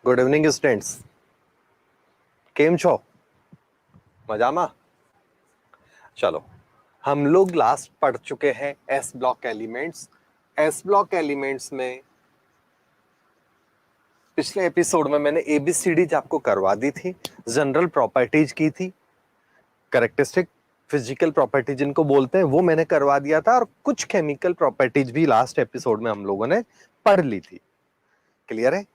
Good evening students, केम छो? मजामा? चलो, हम लोग लास्ट पढ़ चुके हैं S block elements. S block elements में पिछले एपिसोड में मैंने एबीसीडी आपको करवा दी थी, जनरल प्रॉपर्टीज की थी, कैरेक्टरिस्टिक फिजिकल प्रॉपर्टी जिनको बोलते हैं वो मैंने करवा दिया था, और कुछ केमिकल प्रॉपर्टीज भी लास्ट एपिसोड में हम लोगों ने पढ़ ली थी। क्लियर है?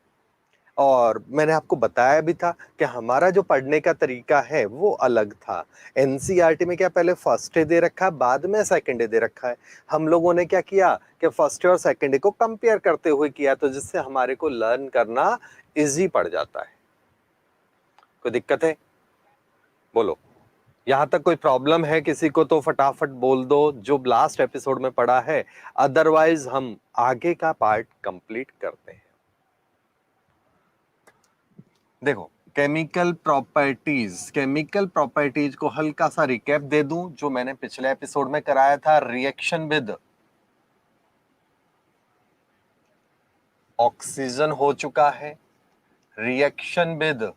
और मैंने आपको बताया भी था कि हमारा जो पढ़ने का तरीका है वो अलग था। एनसीईआरटी में क्या पहले फर्स्ट डे दे रखा है, बाद में सेकंड डे दे रखा है। हम लोगों ने क्या किया कि फर्स्ट डे और सेकंड डे को कंपेयर करते हुए किया, तो जिससे हमारे को लर्न करना इजी पड़ जाता है। कोई दिक्कत है? बोलो। यहां तक कोई प्रॉब्लम है किसी को तो फटाफट बोल दो, जो लास्ट एपिसोड में पढ़ा है। अदरवाइज हम आगे का पार्ट कंप्लीट करते हैं। देखो, केमिकल प्रॉपर्टीज को हल्का सा रिकैप दे दूं जो मैंने पिछले एपिसोड में कराया था। रिएक्शन विद ऑक्सीजन हो चुका है, रिएक्शन विद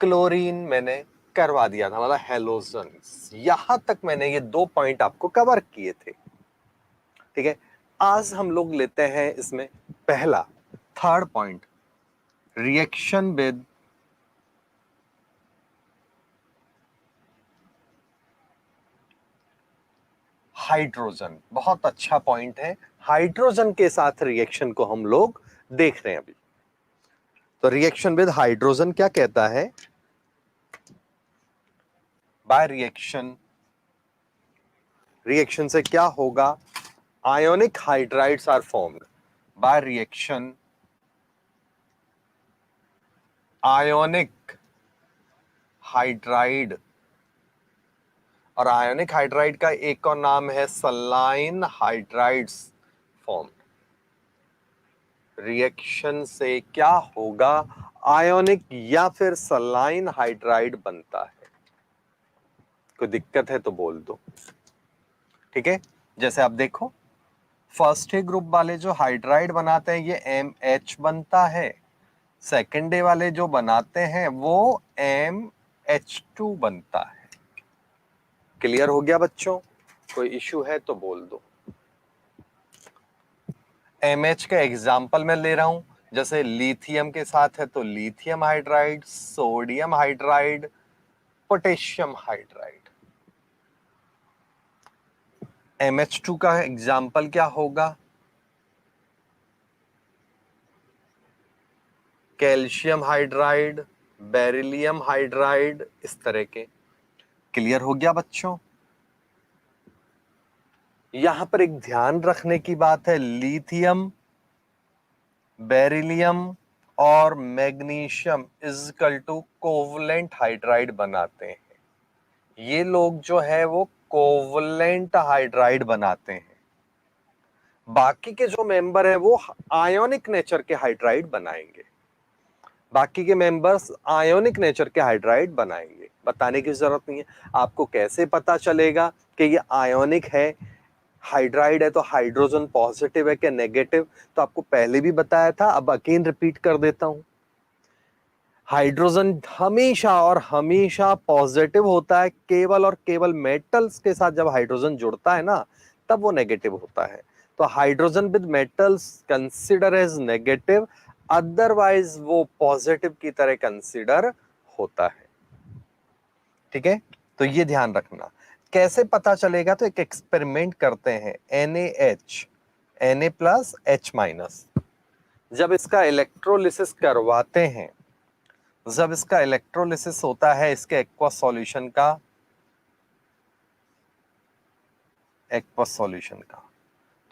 क्लोरीन मैंने करवा दिया था, मतलब हेलोजन्स। यहां तक मैंने ये 2 पॉइंट आपको कवर किए थे। ठीक है, आज हम लोग लेते हैं इसमें पहला, third point, reaction with hydrogen. बहुत अच्छा पॉइंट है, हाइड्रोजन के साथ रिएक्शन को हम लोग देख रहे हैं अभी। तो रिएक्शन विद हाइड्रोजन क्या कहता है? बाय रिएक्शन से क्या होगा? Ionic hydrides are formed by reaction. Ionic hydride, और आयोनिक हाइड्राइड का एक और नाम है सलाइन हाइड्राइड्स फॉर्म। रिएक्शन से क्या होगा? आयोनिक या फिर सलाइन हाइड्राइड बनता है। कोई दिक्कत है तो बोल दो। ठीक है, जैसे आप देखो, फर्स्ट डे ग्रुप वाले जो हाइड्राइड बनाते हैं ये MH बनता है, सेकेंड डे वाले जो बनाते हैं वो MH2 बनता है। क्लियर हो गया बच्चों? कोई इश्यू है तो बोल दो। MH का एग्जाम्पल मैं ले रहा हूं, जैसे लिथियम के साथ है तो lithium hydride, sodium hydride, potassium hydride. MH2 का एग्जाम्पल क्या होगा? कैल्शियम हाइड्राइड, बेरिलियम हाइड्राइड, इस तरह के। क्लियर हो गया बच्चों? यहां पर एक ध्यान रखने की बात है, लिथियम, बेरिलियम और मैग्नीशियम इजकल टू कोवलेंट हाइड्राइड बनाते हैं। ये लोग जो है वो कोवलेंट हाइड्राइड बनाते हैं। बाकी के जो मेंबर है वो आयोनिक नेचर के हाइड्राइड बनाएंगे। बाकी के मेंबर्स आयोनिक नेचर के हाइड्राइड बनाएंगे। बताने की जरूरत नहीं है। आपको कैसे पता चलेगा कि ये आयोनिक है, हाइड्राइड है, तो हाइड्रोजन पॉजिटिव है कि नेगेटिव? तो आपको पहले भी बताया था, अब अगेन रिपीट कर देता हूं। हाइड्रोजन हमेशा और हमेशा पॉजिटिव होता है, केवल और केवल मेटल्स के साथ जब हाइड्रोजन जुड़ता है ना, तब वो नेगेटिव होता है। तो hydrogen with metals consider as negative, otherwise वो पॉजिटिव की तरह कंसिडर होता है। ठीक है, तो ये ध्यान रखना। कैसे पता चलेगा? तो एक एक्सपेरिमेंट करते हैं। NaH, Na plus H minus, जब इसका इलेक्ट्रोलिसिस करवाते हैं, जब इसका इलेक्ट्रोलिसिस होता है इसके एक्वस सॉल्यूशन का,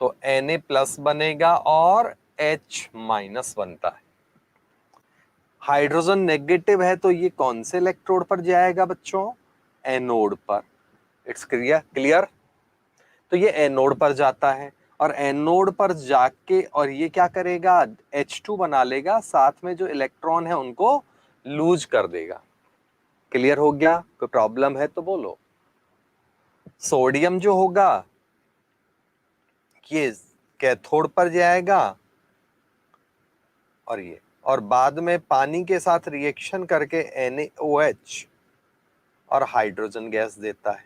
तो Na प्लस बनेगा और H माइनस बनता है। हाइड्रोजन नेगेटिव है तो ये कौन से इलेक्ट्रोड पर जाएगा बच्चों? एनोड पर। It's clear? तो ये एनोड पर जाता है, और एनोड पर जाके और ये क्या करेगा? H2 बना लेगा, साथ में जो इलेक्ट्रॉन है उनको लूज कर देगा। क्लियर हो गया? कोई प्रॉब्लम है तो बोलो। सोडियम जो होगा ये कैथोड पर जाएगा, और ये, और बाद में पानी के साथ रिएक्शन करके NaOH और हाइड्रोजन गैस देता है।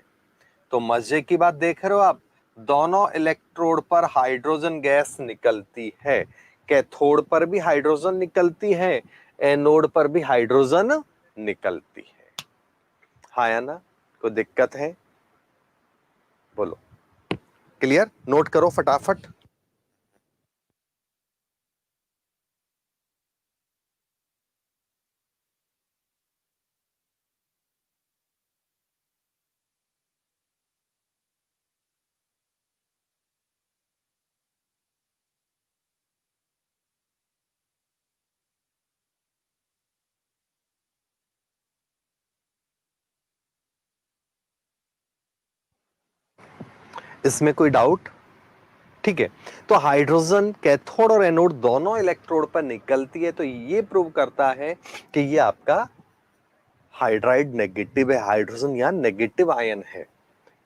तो मजे की बात देख रहे हो आप, दोनों इलेक्ट्रोड पर हाइड्रोजन गैस निकलती है, कैथोड पर भी हाइड्रोजन निकलती है, एनोड पर भी हाइड्रोजन निकलती है। हाँ या ना, कोई दिक्कत है? बोलो। क्लियर? नोट करो फटाफट। इसमें कोई डाउट? ठीक है, तो हाइड्रोजन कैथोड और एनोड दोनों इलेक्ट्रोड पर निकलती है, तो ये प्रूव करता है कि ये आपका हाइड्राइड नेगेटिव है, हाइड्रोजन यहां नेगेटिव आयन है।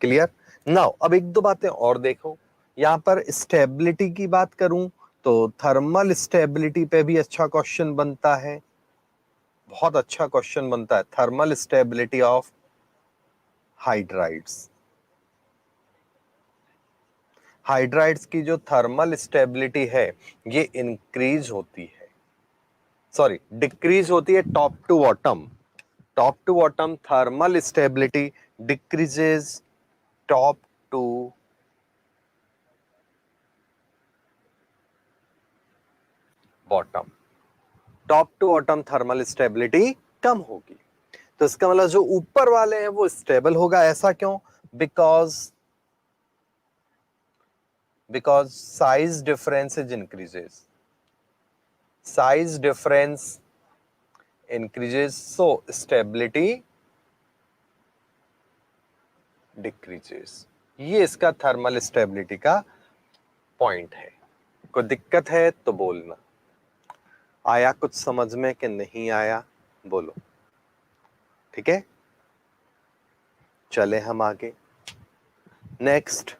क्लियर? नाउ अब एक दो बातें और देखो, यहां पर स्टेबिलिटी की बात करूं तो थर्मल स्टेबिलिटी पे भी अच्छा क्वेश्चन बनता है, बहुत अच्छा क्वेश्चन बनता है, thermal stability of hydrides. Hydrides की जो थर्मल स्टेबिलिटी है ये इंक्रीज होती है, सॉरी डिक्रीज होती है, top to bottom, top to bottom thermal stability decreases top to bottom, top to bottom thermal stability कम होगी। तो इसका मतलब जो ऊपर वाले हैं वो स्टेबल होगा, ऐसा क्यों? Because because size difference is increases, size difference increases, so stability decreases. ये इसका थर्मल स्टेबिलिटी का पॉइंट है। कोई दिक्कत है तो बोलना। आया कुछ समझ में कि नहीं आया? बोलो। ठीक है, चले हम आगे। नेक्स्ट,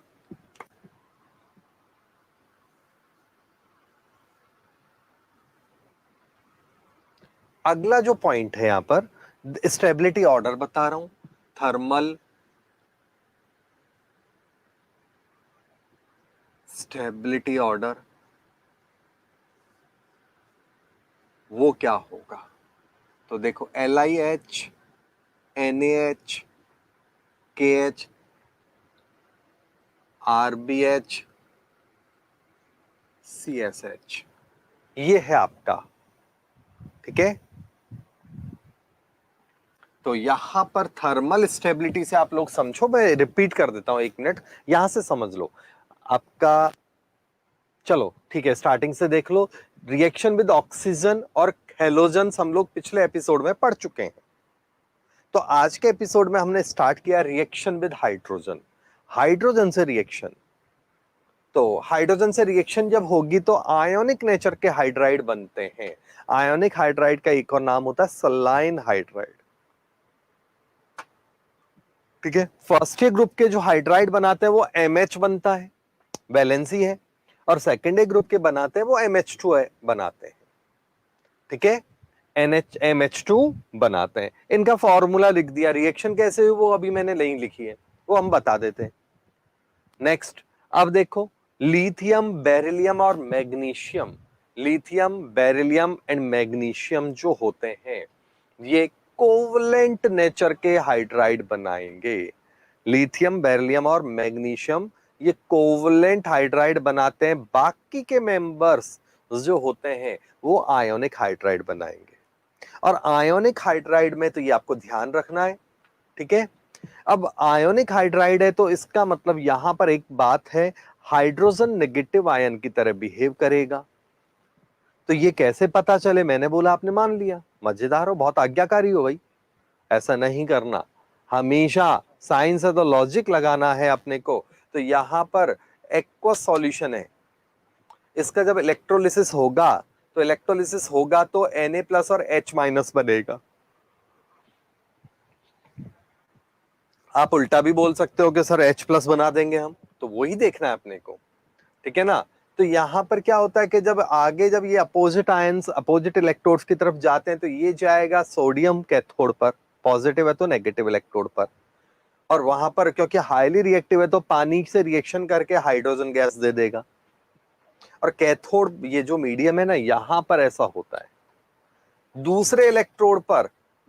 अगला जो पॉइंट है यहां पर स्टेबिलिटी ऑर्डर बता रहा हूं, थर्मल स्टेबिलिटी ऑर्डर वो क्या होगा? तो देखो LiH, NaH, KH, RBH, CSH, ये है आपका। ठीक है, तो यहां पर थर्मल स्टेबिलिटी से आप लोग समझो, मैं रिपीट कर देता हूं, एक मिनट यहां से समझ लो आपका। चलो ठीक है, स्टार्टिंग से देख लो। रिएक्शन विद ऑक्सीजन और हेलोजन हम लोग पिछले एपिसोड में पढ़ चुके हैं। तो आज के एपिसोड में हमने स्टार्ट किया रिएक्शन विद हाइड्रोजन, हाइड्रोजन से रिएक्शन। तो हाइड्रोजन से रिएक्शन जब होगी तो आयोनिक नेचर के हाइड्राइड बनते हैं। आयोनिक हाइड्राइड का एक और नाम होता है सलाइन हाइड्राइड। ठीक है, फर्स्ट ए ग्रुप के जो हाइड्राइड बनाते हैं वो MH बनता है, वैलेंसी है, और सेकेंड ए ग्रुप के बनाते हैं वो MH2 है बनाते हैं। ठीक है, MH2 बनाते हैं। इनका फॉर्मूला लिख दिया, रिएक्शन कैसे हुई वो अभी मैंने नहीं लिखी है, वो हम बता देते हैं। नेक्स्ट, अब देखो लिथियम, बेरिलियम और magnesium, lithium, beryllium and magnesium जो होते हैं ये कोवलेंट नेचर के हाइड्राइड बनाएंगे। लिथियम, बेरिलियम और मैग्नीशियम ये कोवलेंट हाइड्राइड बनाते हैं, बाकी के मेंबर्स जो होते हैं वो आयोनिक हाइड्राइड बनाएंगे। और आयोनिक हाइड्राइड में तो ये आपको ध्यान रखना है। ठीक है, अब आयोनिक हाइड्राइड है तो इसका मतलब यहां पर एक बात है, हाइड्रोजन नेगेटिव आयन की तरह बिहेव करेगा। तो ये कैसे पता चले? मैंने बोला आपने मान लिया, मजेदार हो, बहुत आज्ञाकारी हो भाई। ऐसा नहीं करना, हमेशा साइंस है तो लॉजिक लगाना है अपने को। तो यहां पर एक्वस सॉल्यूशन है, इसका जब इलेक्ट्रोलिसिस होगा तो Na+ और H- बनेगा। आप उल्टा भी बोल सकते हो कि सर H+ बना देंगे हम, तो वही देखना है अपने को। ठीक है ना, तो यहां पर क्या होता है कि जब आगे जब ये अपोजिट आयंस अपोजिट इलेक्ट्रोड्स की तरफ जाते हैं तो ये जाएगा सोडियम कैथोड पर, पॉजिटिव है तो नेगेटिव इलेक्ट्रोड पर, और वहां पर क्योंकि हाईली रिएक्टिव है तो पानी से रिएक्शन करके हाइड्रोजन गैस दे देगा। और कैथोड ये जो मीडियम है ना, यहां पर ऐसा होता है। दूसरे इलेक्ट्रोड पर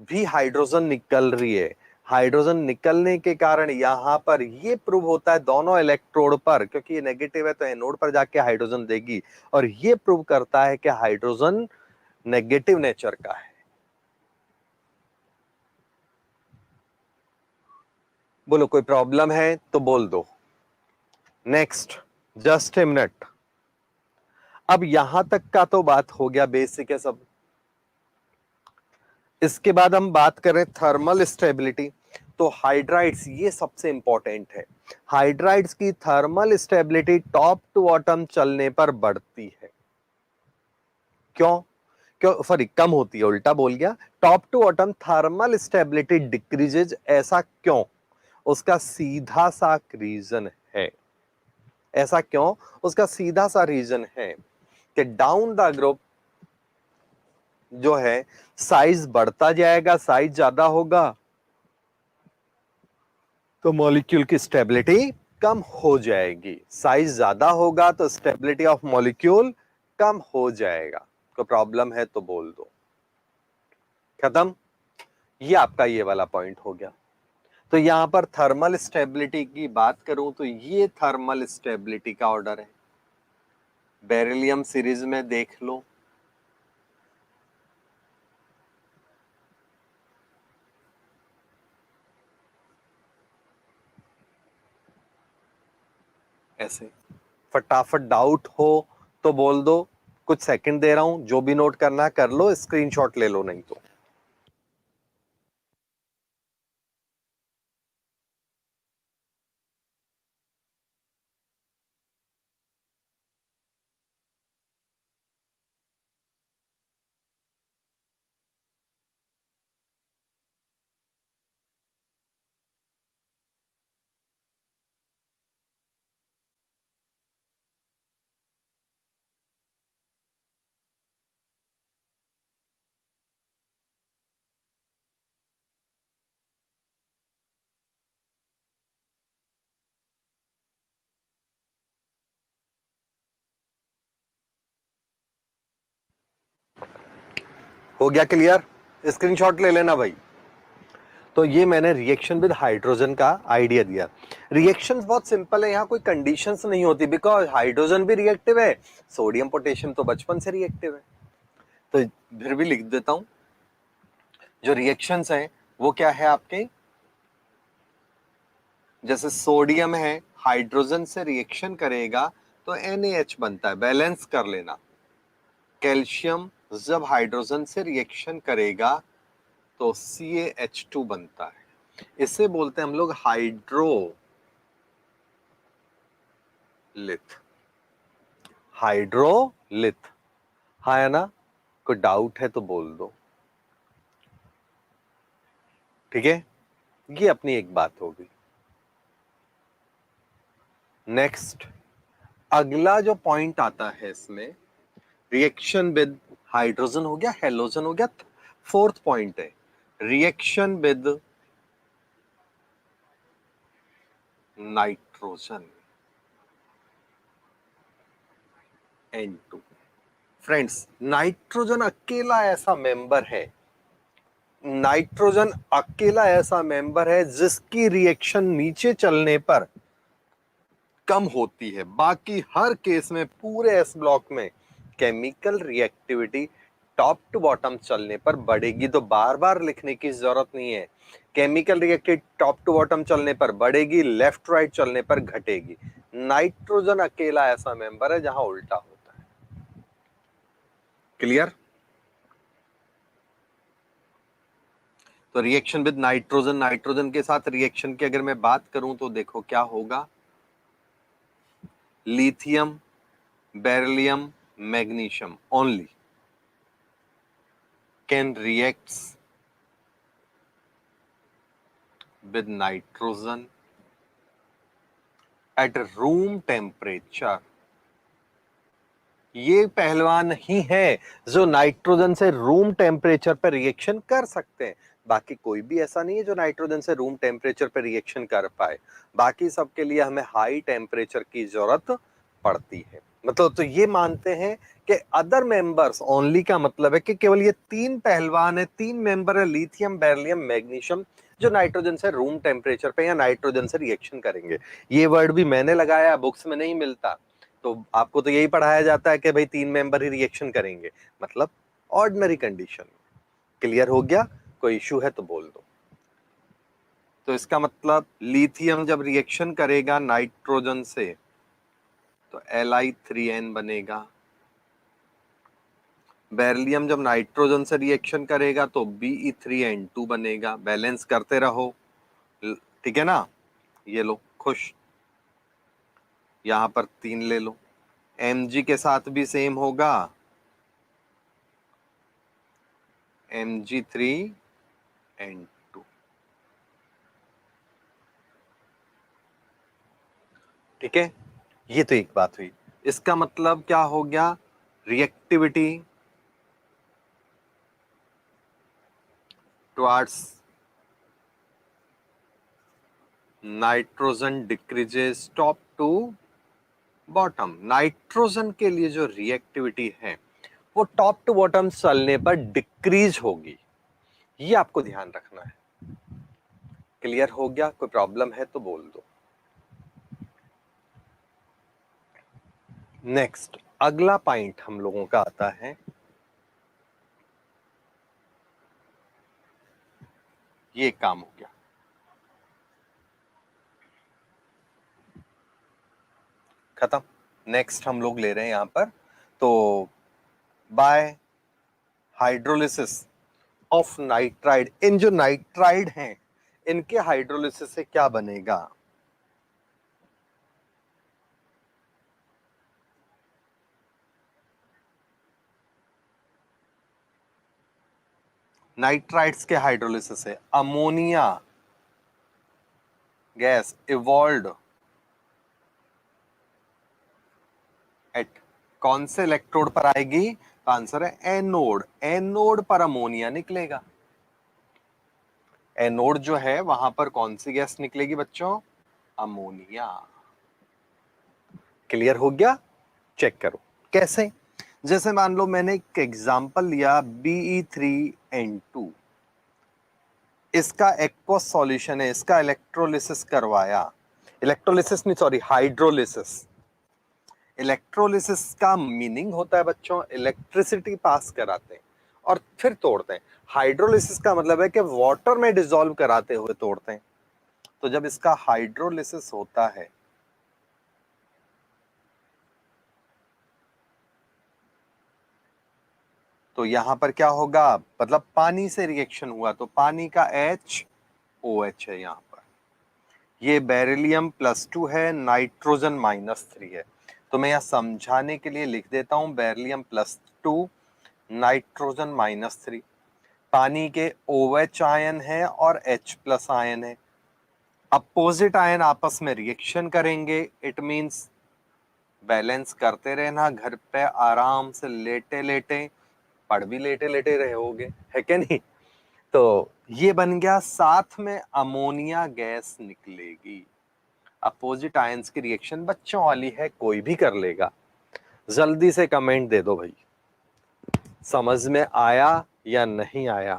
भी हाइड्रोजन निकल रही है, हाइड्रोजन निकलने के कारण यहां पर ये प्रूव होता है दोनों इलेक्ट्रोड पर, क्योंकि ये नेगेटिव है तो एनोड पर जाके हाइड्रोजन देगी, और ये प्रूव करता है कि हाइड्रोजन नेगेटिव नेचर का है। बोलो कोई प्रॉब्लम है तो बोल दो। Next, just a minute. अब यहां तक का तो बात हो गया, बेसिक है सब। इसके बाद हम बात करें थर्मल स्टेबिलिटी, तो हाइड्राइड्स ये सबसे इंपॉर्टेंट है। हाइड्राइड्स की thermal stability top to bottom चलने पर बढ़ती है। क्यों? क्यों सॉरी, कम होती है, उल्टा बोल गया। Top to bottom thermal stability decreases, ऐसा क्यों? उसका सीधा सा रीजन है। ऐसा क्यों? उसका सीधा सा रीजन है कि डाउन द ग्रुप जो है साइज बढ़ता जाएगा, साइज ज्यादा होगा तो मॉलिक्यूल की स्टेबिलिटी कम हो जाएगी। साइज ज्यादा होगा तो स्टेबिलिटी ऑफ मॉलिक्यूल कम हो जाएगा। कोई प्रॉब्लम है तो बोल दो। खत्म। ये आपका ये वाला पॉइंट हो गया। तो यहां पर थर्मल स्टेबिलिटी की बात करूं तो ये थर्मल स्टेबिलिटी का ऑर्डर है। बेरिलियम सीरीज में देख लो, ऐसे। फटाफट डाउट हो तो बोल दो, कुछ सेकंड दे रहा हूं, जो भी नोट करना है कर लो, स्क्रीनशॉट ले लो नहीं तो। हो गया क्लियर? स्क्रीनशॉट ले लेना भाई। तो ये मैंने रिएक्शन विद हाइड्रोजन का आइडिया दिया। रिएक्शन बहुत सिंपल है, यहाँ कोई कंडीशंस नहीं होती, बिकॉज हाइड्रोजन भी रिएक्टिव है, सोडियम पोटेशियम तो बचपन से रिएक्टिव है। तो फिर भी लिख देता हूं, जो रिएक्शंस हैं वो क्या है आपके, जैसे सोडियम है, हाइड्रोजन से रिएक्शन करेगा तो NaH बनता है, बैलेंस कर लेना। कैल्शियम जब हाइड्रोजन से रिएक्शन करेगा तो CaH2 बनता है। इसे बोलते हैं हम लोग हाइड्रोलिथ। हाइड्रोलिथ, हाँ है ना? कोई डाउट है तो बोल दो। ठीक है, ये अपनी एक बात होगी। नेक्स्ट, अगला जो पॉइंट आता है इसमें, रिएक्शन विद हाइड्रोजन हो गया, हेलोजन हो गया। फोर्थ पॉइंट है reaction with nitrogen, N2। Friends, nitrogen अकेला ऐसा मेंबर है, नाइट्रोजन अकेला ऐसा मेंबर है जिसकी रिएक्शन नीचे चलने पर कम होती है। बाकी हर केस में पूरे एस ब्लॉक में chemical reactivity top to bottom चलने पर बढ़ेगी। तो बार बार लिखने की जरूरत नहीं है, chemical reactivity top to bottom चलने पर बढ़ेगी, लेफ्ट राइट चलने पर घटेगी। नाइट्रोजन अकेला ऐसा मेंबर है जहां उल्टा होता है। क्लियर? तो रिएक्शन विद नाइट्रोजन, नाइट्रोजन के साथ रिएक्शन की अगर मैं बात करूं तो देखो क्या होगा, lithium, beryllium, magnesium only can reacts with nitrogen at room temperature ये पहलवान ही है जो नाइट्रोजन से रूम टेम्परेचर पर रिएक्शन कर सकते हैं। बाकी कोई भी ऐसा नहीं है जो नाइट्रोजन से रूम टेम्परेचर पर रिएक्शन कर पाए। बाकी सबके लिए हमें हाई टेम्परेचर की जरूरत पड़ती है। मतलब तो ये मानते हैं कि अदर मेंबर्स ओनली का मतलब है कि केवल ये तीन पहलवान है, तीन मेंबर है, लिथियम, बेरिलियम, मैग्नीशियम, जो नाइट्रोजन से रूम टेम्परेचर पे या नाइट्रोजन से रिएक्शन करेंगे। ये वर्ड भी मैंने लगाया, बुक्स में नहीं मिलता। तो आपको तो यही पढ़ाया जाता है कि भाई तीन मेंबर ही रिएक्शन करेंगे, मतलब ऑर्डिनरी कंडीशन। क्लियर हो गया? कोई इशू है तो बोल दो। तो इसका मतलब लिथियम जब रिएक्शन करेगा नाइट्रोजन से तो Li3n बनेगा। बेरिलियम जब नाइट्रोजन से रिएक्शन करेगा तो Be3n2 बनेगा। बैलेंस करते रहो, ठीक है ना? ये लो, खुश। यहां पर 3 ले लो। Mg के साथ भी सेम होगा, Mg3n2। ठीक है, ये तो एक बात हुई। इसका मतलब क्या हो गया? Reactivity towards nitrogen decreases top to bottom. Nitrogen के लिए जो रिएक्टिविटी है वो टॉप टू बॉटम चलने पर डिक्रीज होगी। ये आपको ध्यान रखना है। क्लियर हो गया? कोई प्रॉब्लम है तो बोल दो। नेक्स्ट, अगला पॉइंट हम लोगों का आता है, ये काम हो गया खत्म। नेक्स्ट हम लोग ले रहे हैं यहां पर, तो बाय हाइड्रोलिसिस ऑफ नाइट्राइड, इन जो नाइट्राइड हैं इनके हाइड्रोलिसिस से क्या बनेगा? नाइट्राइड्स के हाइड्रोलिसिस से अमोनिया गैस इवॉल्व्ड एट कौन से इलेक्ट्रोड पर आएगी? तो आंसर है एनोड। एनोड पर अमोनिया निकलेगा। एनोड जो है वहां पर कौन सी गैस निकलेगी बच्चों? अमोनिया। क्लियर हो गया? चेक करो कैसे। जैसे मान लो मैंने एक एग्जांपल लिया Be3n2, इसका एक्वस सॉल्यूशन है, इसका इलेक्ट्रोलिसिस करवाया। इलेक्ट्रोलिसिस नहीं, सॉरी, हाइड्रोलिसिस। इलेक्ट्रोलिसिस का मीनिंग होता है बच्चों इलेक्ट्रिसिटी पास कराते हैं और फिर तोड़ते हैं। हाइड्रोलिसिस का मतलब है कि वाटर में डिसॉल्व कराते हुए तोड़ते हैं। तो जब इसका हाइड्रोलिसिस होता है तो यहां पर क्या होगा? मतलब पानी से रिएक्शन हुआ तो पानी का HOH है यहां पर। ये बेरिलियम +2 है, नाइट्रोजन -3 है। तो मैं यहां समझाने के लिए लिख देता हूं बेरिलियम +2, नाइट्रोजन -3। पानी के OH आयन है और H+ आयन है। अपोजिट आयन आपस में रिएक्शन करेंगे। इट मींस बैलेंस करते रहना, घर पे आराम से लेटे लेटे, पढ़ भी लेटे लेटे रहोगे, है क्या नहीं? तो ये बन गया, साथ में अमोनिया गैस निकलेगी। अपोजिट आयंस की रिएक्शन बच्चों वाली है, कोई भी कर लेगा। जल्दी से कमेंट दे दो भाई, समझ में आया या नहीं आया?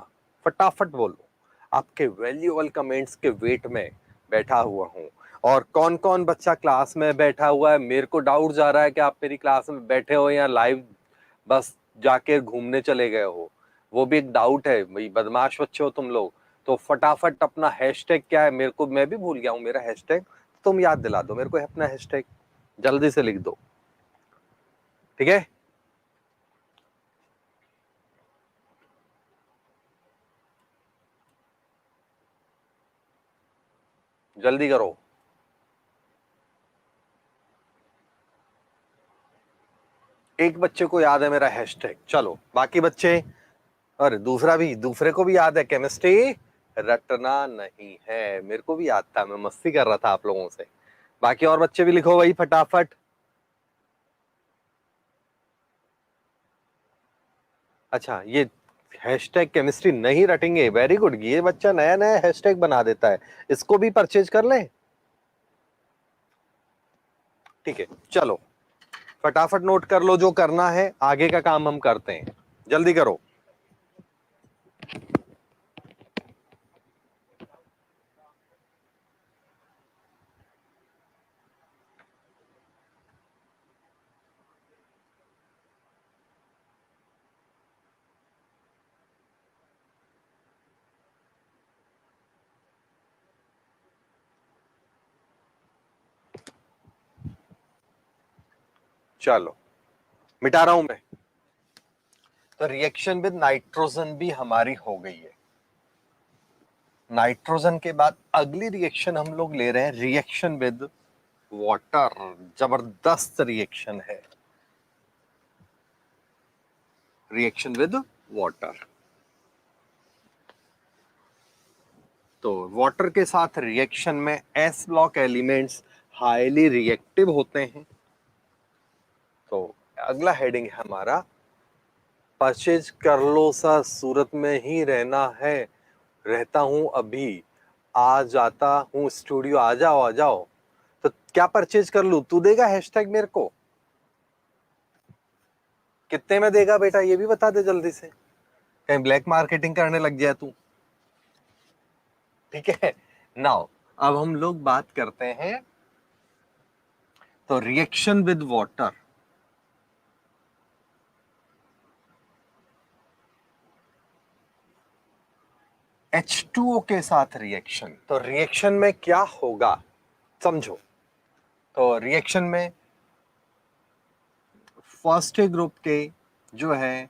फटाफट बोलो। आपके वैल्यूएबल कमेंट्स के वेट में बैठा हुआ हूं। और कौन कौन बच्चा क्लास में बैठा हुआ है? मेरे को डाउट जा रहा है कि आप मेरी क्लास में बैठे हो या लाइव बस जाके घूमने चले गए हो। वो भी एक डाउट है भाई, बदमाश बच्चे हो तुम लोग। तो फटाफट अपना हैशटैग क्या है, मेरे को, मैं भी भूल गया हूं मेरा हैशटैग, तुम याद दिला दो मेरे को अपना हैशटैग, जल्दी से लिख दो, ठीक है? जल्दी करो। एक बच्चे को याद है मेरा हैशटैग, चलो बाकी बच्चे, और दूसरा भी, दूसरे को भी याद है, केमिस्ट्री रटना नहीं है। मेरे को भी याद था, मैं मस्ती कर रहा था आप लोगों से। बाकी और बच्चे भी लिखो भाई फटाफट। अच्छा, ये हैशटैग केमिस्ट्री नहीं रटेंगे, वेरी गुड, ये बच्चा नया नया हैशटैग बना देता है, इसको भी परचेज कर लें। ठीक है, चलो फटाफट नोट कर लो जो करना है, आगे का काम हम करते हैं, जल्दी करो। चलो मिटा रहा हूं मैं। तो रिएक्शन विद नाइट्रोजन भी हमारी हो गई है। नाइट्रोजन के बाद अगली रिएक्शन हम लोग ले रहे हैं रिएक्शन विद वाटर। जबरदस्त रिएक्शन है रिएक्शन विद वाटर। तो वाटर के साथ रिएक्शन में S block elements highly reactive होते हैं। तो अगला हेडिंग है हमारा परचेज कर लो सा, सूरत में ही रहना है, रहता हूं अभी, आ जाता हूं स्टूडियो, आ जाओ आ जाओ। तो क्या परचेज कर लूं, तू देगा हैशटैग मेरे को, कितने में देगा बेटा ये भी बता दे जल्दी से, कहीं ब्लैक मार्केटिंग करने लग जाए तू। ठीक है, नाउ अब हम लोग बात करते हैं तो रिएक्शन विद वाटर। H2O के साथ रिएक्शन, तो रिएक्शन में क्या होगा समझो। तो रिएक्शन में फर्स्ट ग्रुप के जो है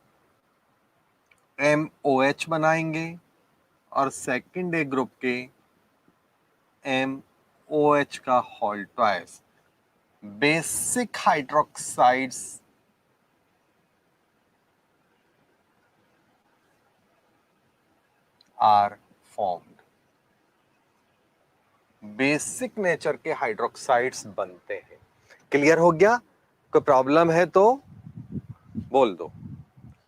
MOH बनाएंगे और सेकंड ग्रुप के MOH का whole twice, basic hydroxides are formed. Basic nature के हाइड्रोक्साइड्स बनते हैं। क्लियर हो गया? कोई प्रॉब्लम है तो बोल दो।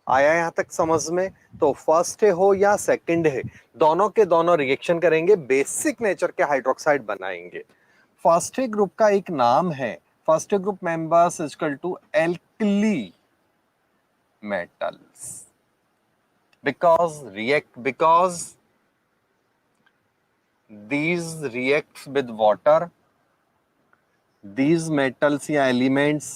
आया यहां तक समझ में? तो फर्स्ट हो या सेकंड है, दोनों के दोनों रिएक्शन करेंगे, बेसिक नेचर के हाइड्रोक्साइड बनाएंगे। फर्स्ट ग्रुप का एक नाम है, first group members equal to alkali metals, because these reacts with water, these metals या elements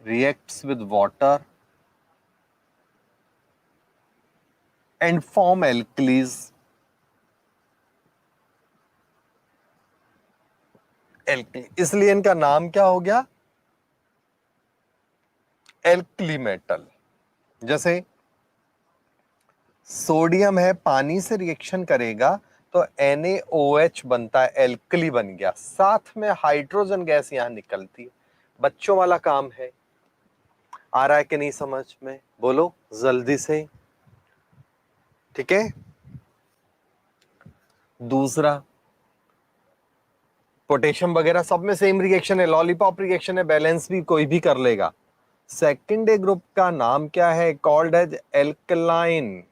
reacts with water and form alkalis. Alkali, इसलिए इनका नाम क्या हो गया, एल्कली मेटल। जैसे सोडियम है, पानी से रिएक्शन करेगा तो NaOH बनता है, एल्कली बन गया, साथ में हाइड्रोजन गैस यहां निकलती है। बच्चों वाला काम है, आ रहा है कि नहीं समझ में, बोलो जल्दी से। ठीक है, दूसरा पोटेशियम वगैरह सब में सेम रिएक्शन है, लॉलीपॉप रिएक्शन है, बैलेंस भी कोई भी कर लेगा। सेकेंड ग्रुप का नाम क्या है, called as alkaline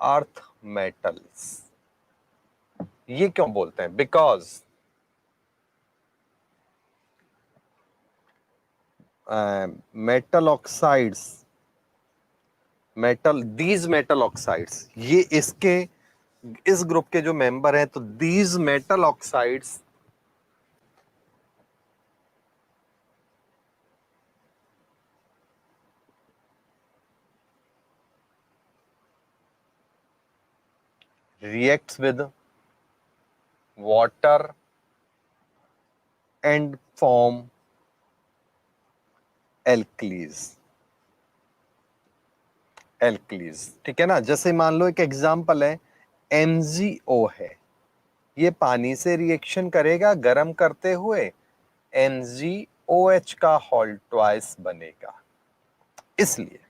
earth metals. ये क्यों बोलते हैं, because metal oxides, these metal oxides, ये इसके इस ग्रुप के जो मेंबर हैं, तो these metal oxides reacts with water and form alkalis। Alkalis, ठीक है ना। जैसे मान लो एक एग्जांपल है, MgO है, ये पानी से रिएक्शन करेगा गर्म करते हुए, MgOH का होल ट्वाइस बनेगा। इसलिए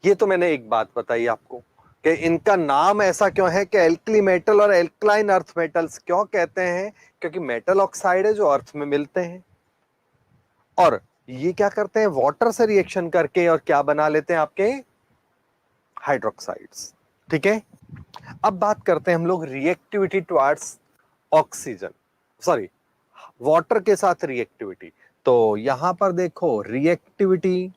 ये तो मैंने एक बात बताई आपको, कि इनका नाम ऐसा क्यों है कि एल्कली मेटल और एल्कलाइन अर्थ मेटल्स क्यों कहते हैं? क्योंकि मेटल ऑक्साइड है जो अर्थ में मिलते हैं, और ये क्या करते हैं, वाटर से रिएक्शन करके और क्या बना लेते हैं आपके हाइड्रोक्साइड्स। ठीक है, अब बात करते हैं हम लोग reactivity towards oxygen, sorry water के साथ रिएक्टिविटी। तो यहां पर देखो reactivity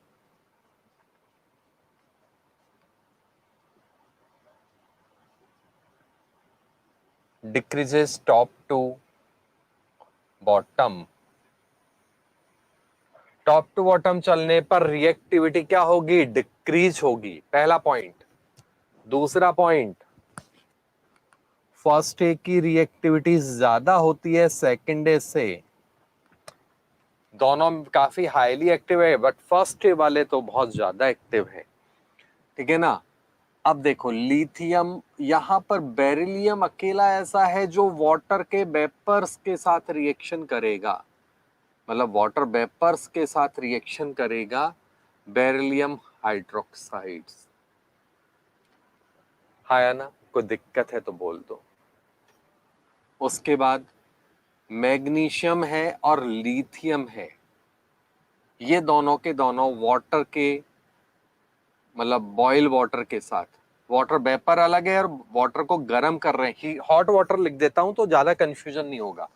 decreases top to bottom, top to bottom चलने पर रिएक्टिविटी क्या होगी, डिक्रीज होगी, पहला पॉइंट। दूसरा पॉइंट, फर्स्ट ए की रिएक्टिविटी ज्यादा होती है सेकंड ए से, दोनों काफी हाईली एक्टिव है बट फर्स्ट ए वाले तो बहुत ज्यादा एक्टिव है। ठीक है ना। अब देखो लिथियम, यहां पर बेरिलियम अकेला ऐसा है जो वाटर के वेपर्स के साथ रिएक्शन करेगा, मतलब वाटर वेपर्स के साथ रिएक्शन करेगा बेरिलियम हाइड्रोक्साइड्स। हाँ या ना, कोई दिक्कत है तो बोल दो। उसके बाद मैग्नीशियम है और लिथियम है, ये दोनों के दोनों वाटर के, मतलब बॉयल वाटर के साथ, वाटर वेपर अलग है और वाटर को गर्म कर रहे हैं, हॉट वाटर लिख देता हूं तो ज्यादा कंफ्यूजन नहीं होगा,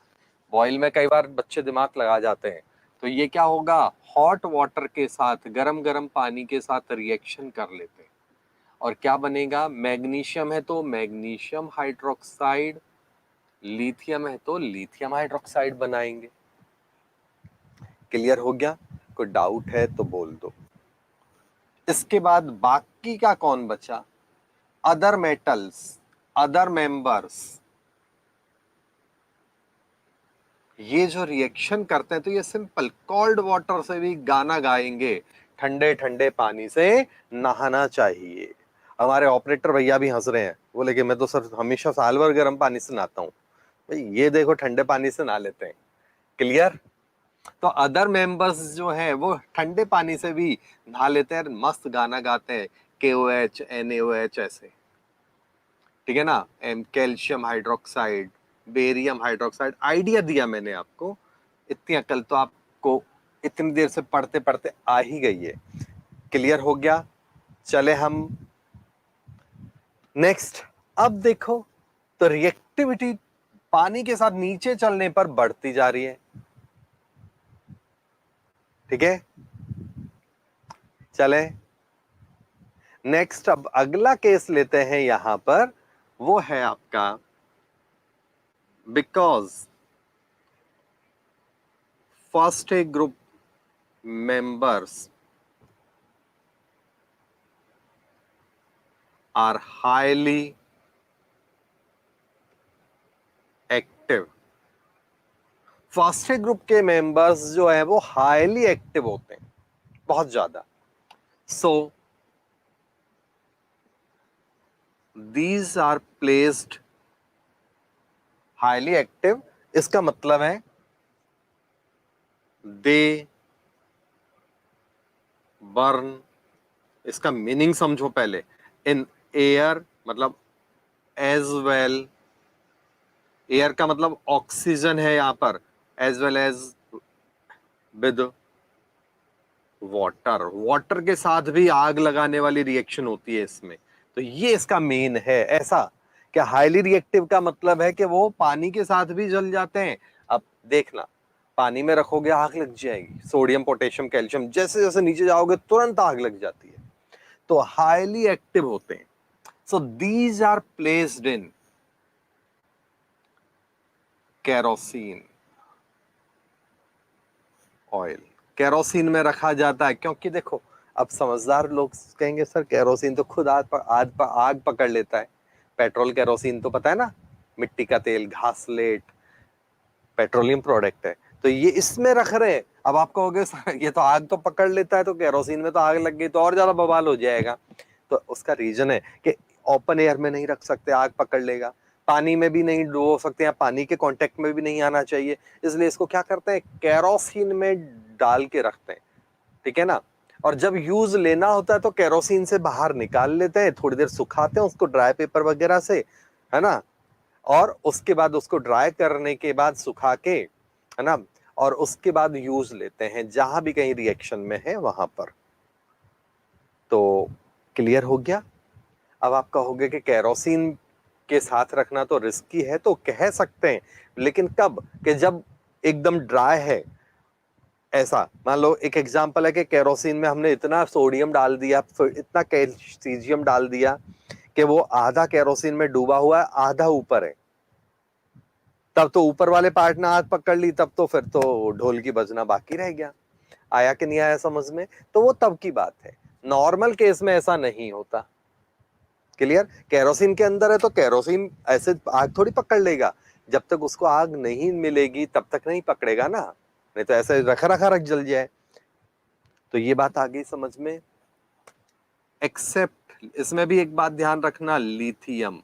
बॉयल में कई बार बच्चे दिमाग लगा जाते हैं। तो ये क्या होगा, हॉट वाटर के साथ गरम गरम पानी के साथ रिएक्शन कर लेते हैं और क्या बनेगा, मैग्नीशियम है तो मैग्नीशियम हाइड्रोक्साइड, लिथियम है तो लिथियम हाइड्रोक्साइड बनाएंगे। क्लियर हो गया? कोई डाउट है तो बोल दो। इसके बाद बाकी का कौन बचा, अदर मेटल्स, अदर मेंबर्स, ये जो रिएक्शन करते हैं तो ये सिंपल कोल्ड वाटर से भी गाना गाएंगे, ठंडे ठंडे पानी से नहाना चाहिए। हमारे ऑपरेटर भैया भी हंस रहे हैं, बोले कि मैं तो सर हमेशा साल भर गर्म पानी से नहाता हूँ। भाई ये देखो ठंडे पानी से नहा लेते हैं। क्लियर? तो अदर मेंबर्स जो है वो ठंडे पानी से भी नहा लेते हैं, मस्त गाना गाते हैं, KOH NaOH ऐसे। ठीक है ना, calcium hydroxide, barium hydroxide, idea दिया मैंने आपको, इतनी अकल तो आपको इतनी देर से पढ़ते पढ़ते आ ही गई है। क्लियर हो गया? चले हम नेक्स्ट। अब देखो तो रिएक्टिविटी पानी के साथ नीचे चलने पर बढ़ती जा रही है। ठीक है, चले नेक्स्ट। अब अगला केस लेते हैं यहां पर, वो है आपका because first A group members are highly active, first group के मेंबर्स जो है वो हाईली एक्टिव होते हैं, बहुत ज्यादा। So these are placed highly active, इसका मतलब है दे बर्न, इसका मीनिंग समझो पहले, इन एयर मतलब एज वेल, एयर का मतलब ऑक्सीजन है यहां पर, as well as with water, water के साथ भी आग लगाने वाली रिएक्शन होती है इसमें। तो ये इसका मेन है, ऐसा कि हाईली रिएक्टिव का मतलब है कि वो पानी के साथ भी जल जाते हैं। अब देखना, पानी में रखोगे आग लग जाएगी, सोडियम पोटेशियम कैल्शियम जैसे जैसे नीचे जाओगे तुरंत आग लग जाती है, तो हाईली एक्टिव होते हैं। So these are placed in kerosene oil, kerosene में रखा जाता है, क्योंकि देखो अब समझदार लोग कहेंगे सर केरोसिन तो खुद आग पकड़ लेता है, पेट्रोल केरोसिन तो पता है ना, मिट्टी का तेल, घासलेट, पेट्रोलियम प्रोडक्ट है, तो ये इसमें रख रहे हैं। अब आप कहोगे सर ये तो आग तो पकड़ लेता है, तो केरोसिन में तो आग लग गई तो और ज्यादा बवाल हो जाएगा। तो उसका रीजन है कि ओपन एयर में नहीं रख सकते, आग पकड़ लेगा, पानी में भी नहीं डुबो सकते हैं, पानी के कांटेक्ट में भी नहीं आना चाहिए, इसलिए इसको क्या करते हैं, केरोसिन में डाल के रखते हैं। ठीक है ना। और जब यूज लेना होता है तो केरोसिन से बाहर निकाल लेते हैं, थोड़ी देर सुखाते हैं उसको ड्राई पेपर वगैरह से, है ना, और उसके बाद उसको ड्राई करने के बाद सुखा के, है ना, और उसके बाद यूज लेते हैं जहां भी कहीं रिएक्शन में है वहां पर। तो क्लियर हो गया। अब आप कहोगे कि केरोसिन के साथ रखना तो रिस्की है, तो कह सकते हैं, लेकिन कब, कि जब एकदम ड्राई है। ऐसा मान लो एक एग्जांपल है कि केरोसिन में हमने इतना सोडियम डाल दिया, फिर इतना कैल्शियम डाल दिया कि वो आधा केरोसिन में डूबा हुआ है, आधा ऊपर है। तब तो ऊपर वाले पार्ट ने हाथ पकड़ ली, तब तो फिर तो ढोल की बजना बाकी रह गया। आया कि नहीं आया समझ में? तो वो तब की बात है, नॉर्मल केस में ऐसा नहीं होता। क्लियर? केरोसिन के अंदर है तो केरोसिन ऐसे आग थोड़ी पकड़ लेगा, जब तक उसको आग नहीं मिलेगी तब तक नहीं पकड़ेगा ना, नहीं तो ऐसे रखा रखा रख जल जाए। तो ये बात आ गई समझ में। एक्सेप्ट इसमें भी एक बात ध्यान रखना, lithium,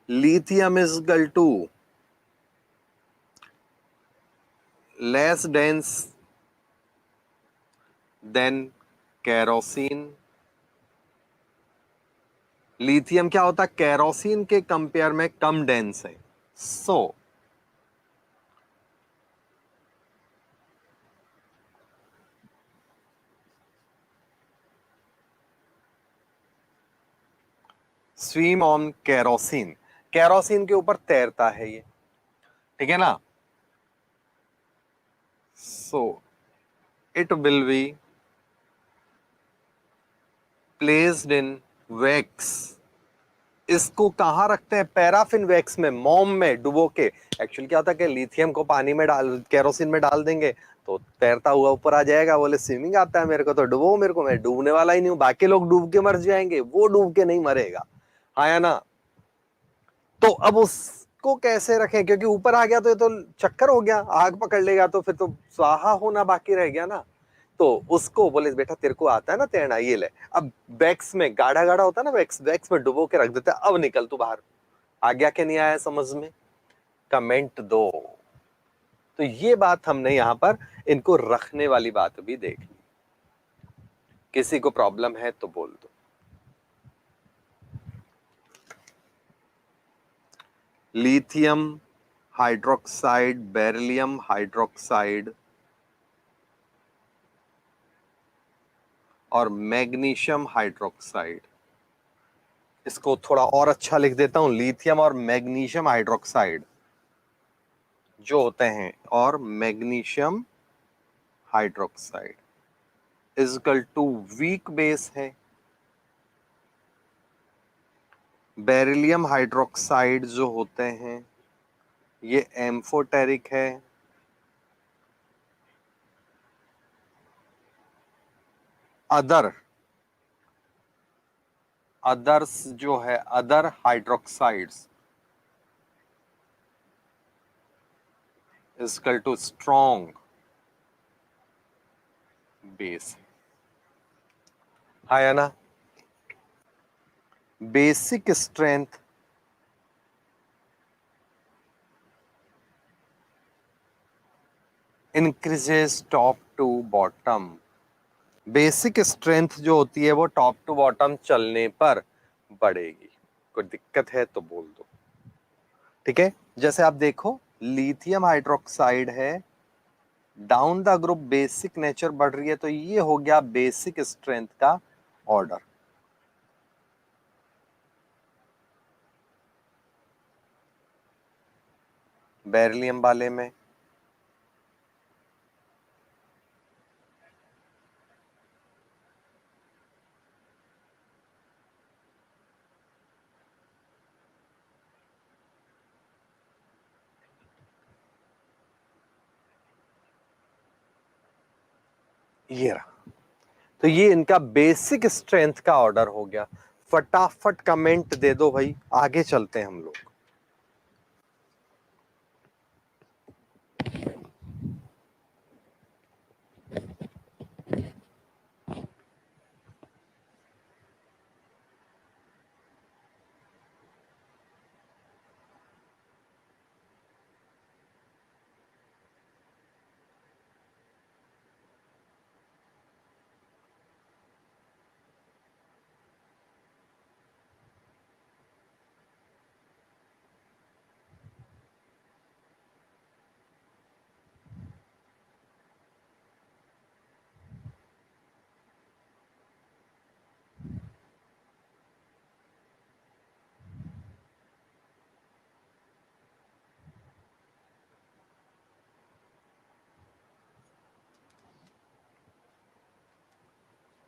lithium is equal to less dense than kerosene. Lithium क्या होता है? केरोसिन के कंपेयर में कम डेंस है। सो स्विम ऑन केरोसिन, केरोसिन के ऊपर तैरता है ये, ठीक है ना। So it will be placed in wax. इसको कहां रखते हैं? पैराफिन वैक्स में, मोम में डुबो के। एक्चुअली क्या होता है कि लिथियम को पानी में डाल, केरोसिन में डाल देंगे तो तैरता हुआ ऊपर आ जाएगा। बोले स्विमिंग आता है मेरे को तो डुबो मेरे को, मैं डूबने वाला ही नहीं हूं, बाकी लोग डूब के मर जाएंगे, वो डूब के नहीं मरेगा। हाँ या ना? तो अब उसको कैसे रखें? क्योंकि ऊपर आ गया तो ये तो चक्कर हो गया, आग पकड़ लेगा तो फिर तो स्वाहा होना बाकी रह गया ना। तो उसको बोले बेटा तेरे को आता है ना तैरना, ये ले। अब वैक्स में गाढ़ा गाढ़ा होता है ना, वैक्स, वैक्स में डुबो के रख देते हैं, अब निकल तू बाहर। आ गया कि नहीं आया समझ में? कमेंट दो। तो ये बात हमने यहां पर इनको रखने वाली बात भी देख ली। किसी को प्रॉब्लम है तो बोल दो। लिथियम हाइड्रोक्साइड, बेरिलियम हाइड्रोक्साइड और मैग्नीशियम हाइड्रोक्साइड। इसको थोड़ा और अच्छा लिख देता हूं, लिथियम और मैग्नीशियम हाइड्रोक्साइड जो होते हैं, और magnesium hydroxide equal to weak base है। बेरिलियम हाइड्रोक्साइड जो होते हैं ये एम्फोटेरिक है। अदर अदर्स जो है, other hydroxides equal to strong base. है ना? Basic strength increases top to bottom. Basic strength जो होती है वो टॉप टू बॉटम चलने पर बढ़ेगी। कोई दिक्कत है तो बोल दो। ठीक है, जैसे आप देखो लिथियम हाइड्रोक्साइड है, down the group basic nature बढ़ रही है, तो ये हो गया बेसिक स्ट्रेंथ का ऑर्डर। बेरिलियम वाले में ये रहा। तो ये इनका बेसिक स्ट्रेंथ का ऑर्डर हो गया। फटाफट कमेंट दे दो भाई, आगे चलते हैं हम लोग।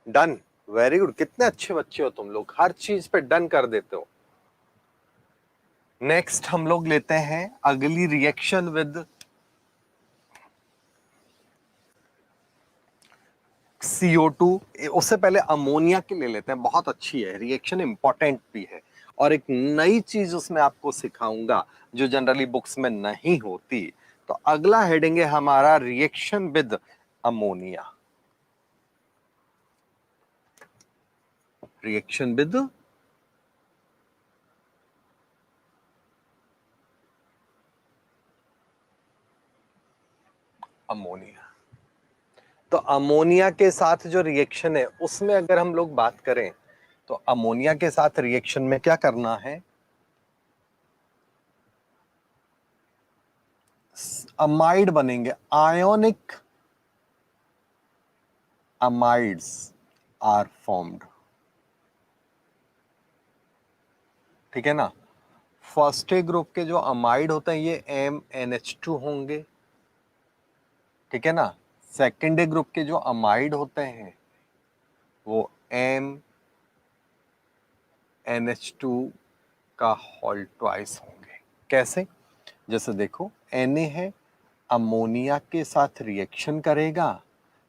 डन, वेरी गुड, कितने अच्छे बच्चे हो तुम लोग, हर चीज पे डन कर देते हो। नेक्स्ट हम लोग लेते हैं अगली रिएक्शन विद CO2। उससे पहले अमोनिया के ले लेते हैं, बहुत अच्छी है रिएक्शन, इंपॉर्टेंट भी है, और एक नई चीज उसमें आपको सिखाऊंगा जो जनरली बुक्स में नहीं होती। तो अगला हेडिंग है हमारा reaction with ammonia. Reaction with ammonia. तो अमोनिया के साथ जो रिएक्शन है उसमें अगर हम लोग बात करें तो अमोनिया के साथ रिएक्शन में क्या करना है, अमाइड बनेंगे, आयोनिक अमाइड्स आर फॉर्म्ड। ठीक है ना, फर्स्ट ए ग्रुप के जो अमाइड होते हैं ये MnH2 होंगे, ठीक है ना। सेकेंड ए ग्रुप के जो अमाइड होते हैं वो MnH2 का होल ट्वाइस होंगे। कैसे, जैसे देखो Na है, अमोनिया के साथ रिएक्शन करेगा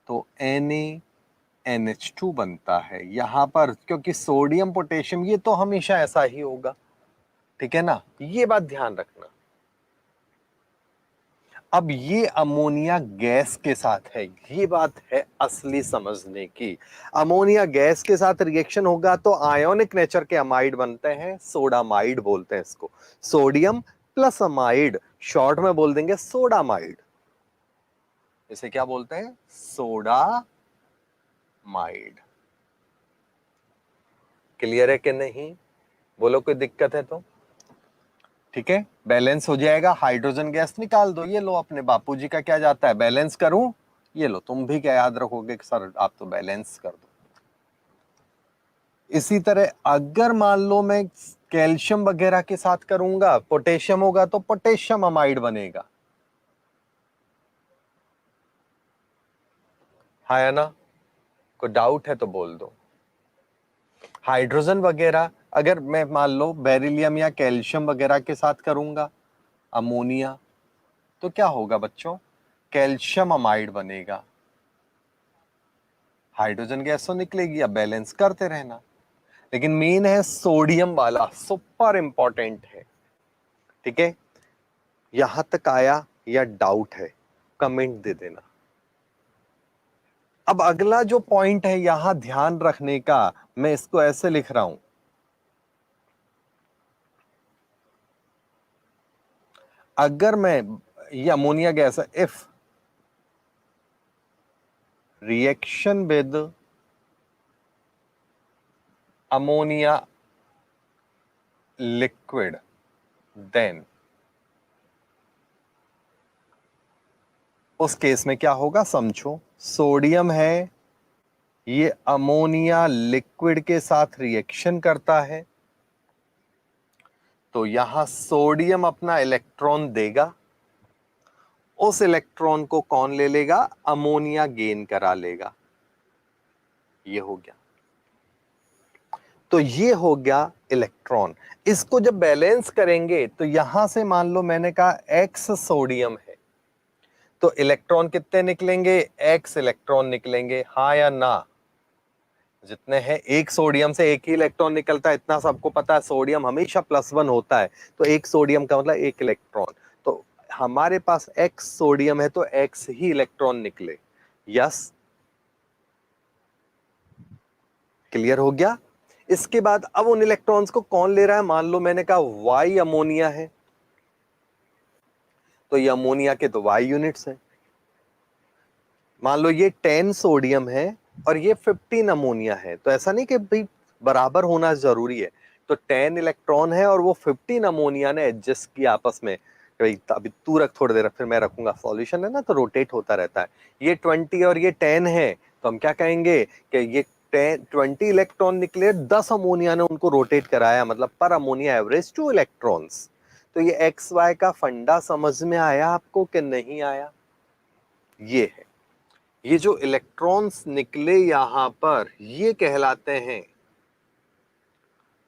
तो NaNH2 बनता है यहां पर, क्योंकि सोडियम पोटेशियम ये तो हमेशा ऐसा ही होगा, ठीक है ना, ये बात ध्यान रखना। अब ये अमोनिया गैस के साथ है, ये बात है असली समझने की। अमोनिया गैस के साथ रिएक्शन होगा तो आयोनिक नेचर के अमाइड बनते हैं, सोडामाइड बोलते हैं इसको, सोडियम प्लस अमाइड, शॉर्ट में बोल देंगे सोडामाइड। इसे क्या बोलते हैं, सोडामाइड। क्लियर है कि नहीं, बोलो कोई दिक्कत है तो। ठीक है, बैलेंस हो जाएगा, हाइड्रोजन गैस निकाल दो, ये लो अपने बापूजी का क्या जाता है, बैलेंस करूं, ये लो, तुम भी क्या याद रखोगे कि सर आप तो बैलेंस कर दो। इसी तरह अगर मान लो मैं कैल्शियम वगैरह के साथ करूंगा, पोटेशियम होगा तो पोटेशियम अमाइड बनेगा, हाँ है ना, कोई डाउट है तो बोल दो। हाइड्रोजन वगैरह अगर मैं मान लो बेरिलियम या कैल्शियम वगैरह के साथ करूंगा अमोनिया, तो क्या होगा बच्चों, कैल्शियम अमाइड बनेगा, हाइड्रोजन गैस तो निकलेगी, अब बैलेंस करते रहना। लेकिन मेन है सोडियम वाला, सुपर इंपॉर्टेंट है, ठीक है। यहां तक आया या डाउट है, कमेंट दे देना। अब अगला जो पॉइंट है यहां ध्यान रखने का, मैं इसको ऐसे लिख रहा हूं, अगर मैं, ये अमोनिया गैस है, if reaction with ammonia liquid then, उस केस में क्या होगा समझो, सोडियम है, ये अमोनिया लिक्विड के साथ रिएक्शन करता है तो यहां सोडियम अपना इलेक्ट्रॉन देगा, उस इलेक्ट्रॉन को कौन ले लेगा, अमोनिया गेन करा लेगा, ये हो गया। तो ये हो गया इलेक्ट्रॉन। इसको जब बैलेंस करेंगे तो यहां से मान लो मैंने कहा एक्स सोडियम है, तो इलेक्ट्रॉन कितने निकलेंगे, एक्स इलेक्ट्रॉन निकलेंगे, हाँ या ना, जितने हैं, एक सोडियम से एक ही इलेक्ट्रॉन निकलता है, इतना सबको पता है, सोडियम हमेशा +1 होता है, तो एक सोडियम का मतलब एक इलेक्ट्रॉन, तो हमारे पास एक्स सोडियम है तो एक्स ही इलेक्ट्रॉन निकले, यस, क्लियर हो गया। इसके बाद अब उन इलेक्ट्रॉन्स को कौन ले रहा है, मान लो मैंने कहा वाई अमोनिया है, तो ये अमोनिया के तो वाई यूनिट्स हैं, मान लो ये 10 सोडियम है और ये 15 अमोनिया है, तो ऐसा नहीं कि भाई बराबर होना जरूरी है, तो 10 इलेक्ट्रॉन है और वो 15 अमोनिया ने एडजस्ट किया आपस में, भाई अभी तू रख थोड़ी देर, फिर मैं रखूंगा, सॉल्यूशन है ना तो रोटेट होता रहता है, ये 20 और ये 10 है, तो हम क्या कहेंगे कि ये 20 इलेक्ट्रॉन निकले, 10 अमोनिया ने उनको रोटेट कराया, मतलब पर अमोनिया एवरेज 2 इलेक्ट्रॉन्स। तो ये एक्स वाई का फंडा समझ में आया आपको कि नहीं आया, ये है, ये जो इलेक्ट्रॉन्स निकले यहां पर ये कहलाते हैं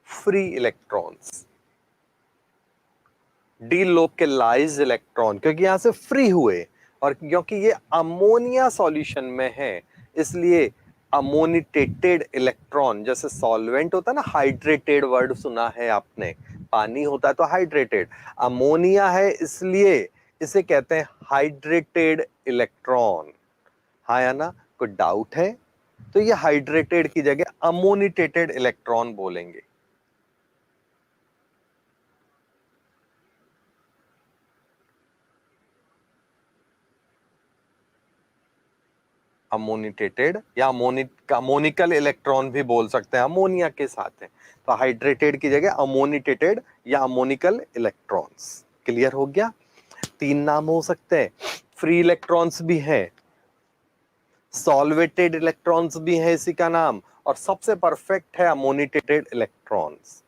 फ्री इलेक्ट्रॉन्स, डीलोकलाइज इलेक्ट्रॉन, क्योंकि यहां से फ्री हुए और क्योंकि ये अमोनिया सॉल्यूशन में है इसलिए अमोनिटेटेड इलेक्ट्रॉन, जैसे सॉल्वेंट होता है ना, हाइड्रेटेड वर्ड सुना है आपने, पानी होता है तो हाइड्रेटेड, अमोनिया है इसलिए इसे कहते हैं हाइड्रेटेड इलेक्ट्रॉन। हाँ या ना, कोई डाउट है? तो ये हाइड्रेटेड की जगह अमोनिटेटेड इलेक्ट्रॉन बोलेंगे। अमोनिटेटेड या अमोनिकल इलेक्ट्रॉन भी बोल सकते हैं, अमोनिया के साथ है तो हाइड्रेटेड की जगह अमोनिटेटेड या अमोनिकल इलेक्ट्रॉन्स। क्लियर हो गया? 3 नाम हो सकते हैं, फ्री इलेक्ट्रॉन्स भी है, सॉल्वेटेड इलेक्ट्रॉन्स भी है इसी का नाम, और सबसे परफेक्ट है अमोनिटेटेड इलेक्ट्रॉन्स।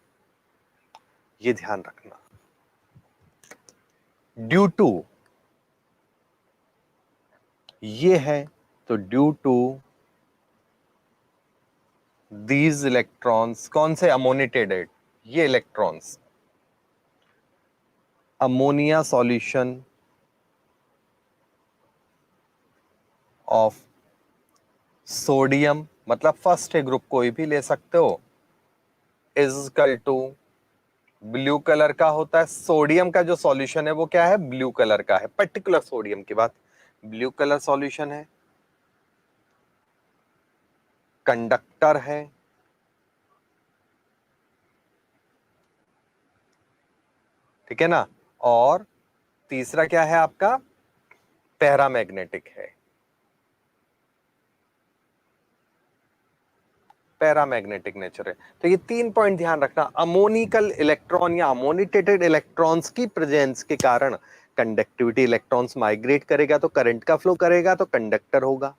ये ध्यान रखना। ड्यू टू ये है तो ड्यू टू दीज इलेक्ट्रॉन्स, कौन से? अमोनिटेटेड, ये electrons, ammonia solution of sodium, मतलब फर्स्ट है ग्रुप, कोई भी ले सकते हो, is equal to, blue colour का होता है, सोडियम का जो सॉल्यूशन है वो क्या है? ब्लू कलर का है, पर्टिकुलर सोडियम की बात, ब्लू कलर सॉल्यूशन है, कंडक्टर है, ठीक है ना, और तीसरा क्या है आपका? पैरामैग्नेटिक है, पैरामैग्नेटिक नेचर है। तो ये 3 पॉइंट ध्यान रखना, अमोनिकल इलेक्ट्रॉन या अमोनिटेटेड इलेक्ट्रॉन्स की प्रेजेंस के कारण कंडक्टिविटी, इलेक्ट्रॉन्स माइग्रेट करेगा तो करंट का फ्लो करेगा तो कंडक्टर होगा।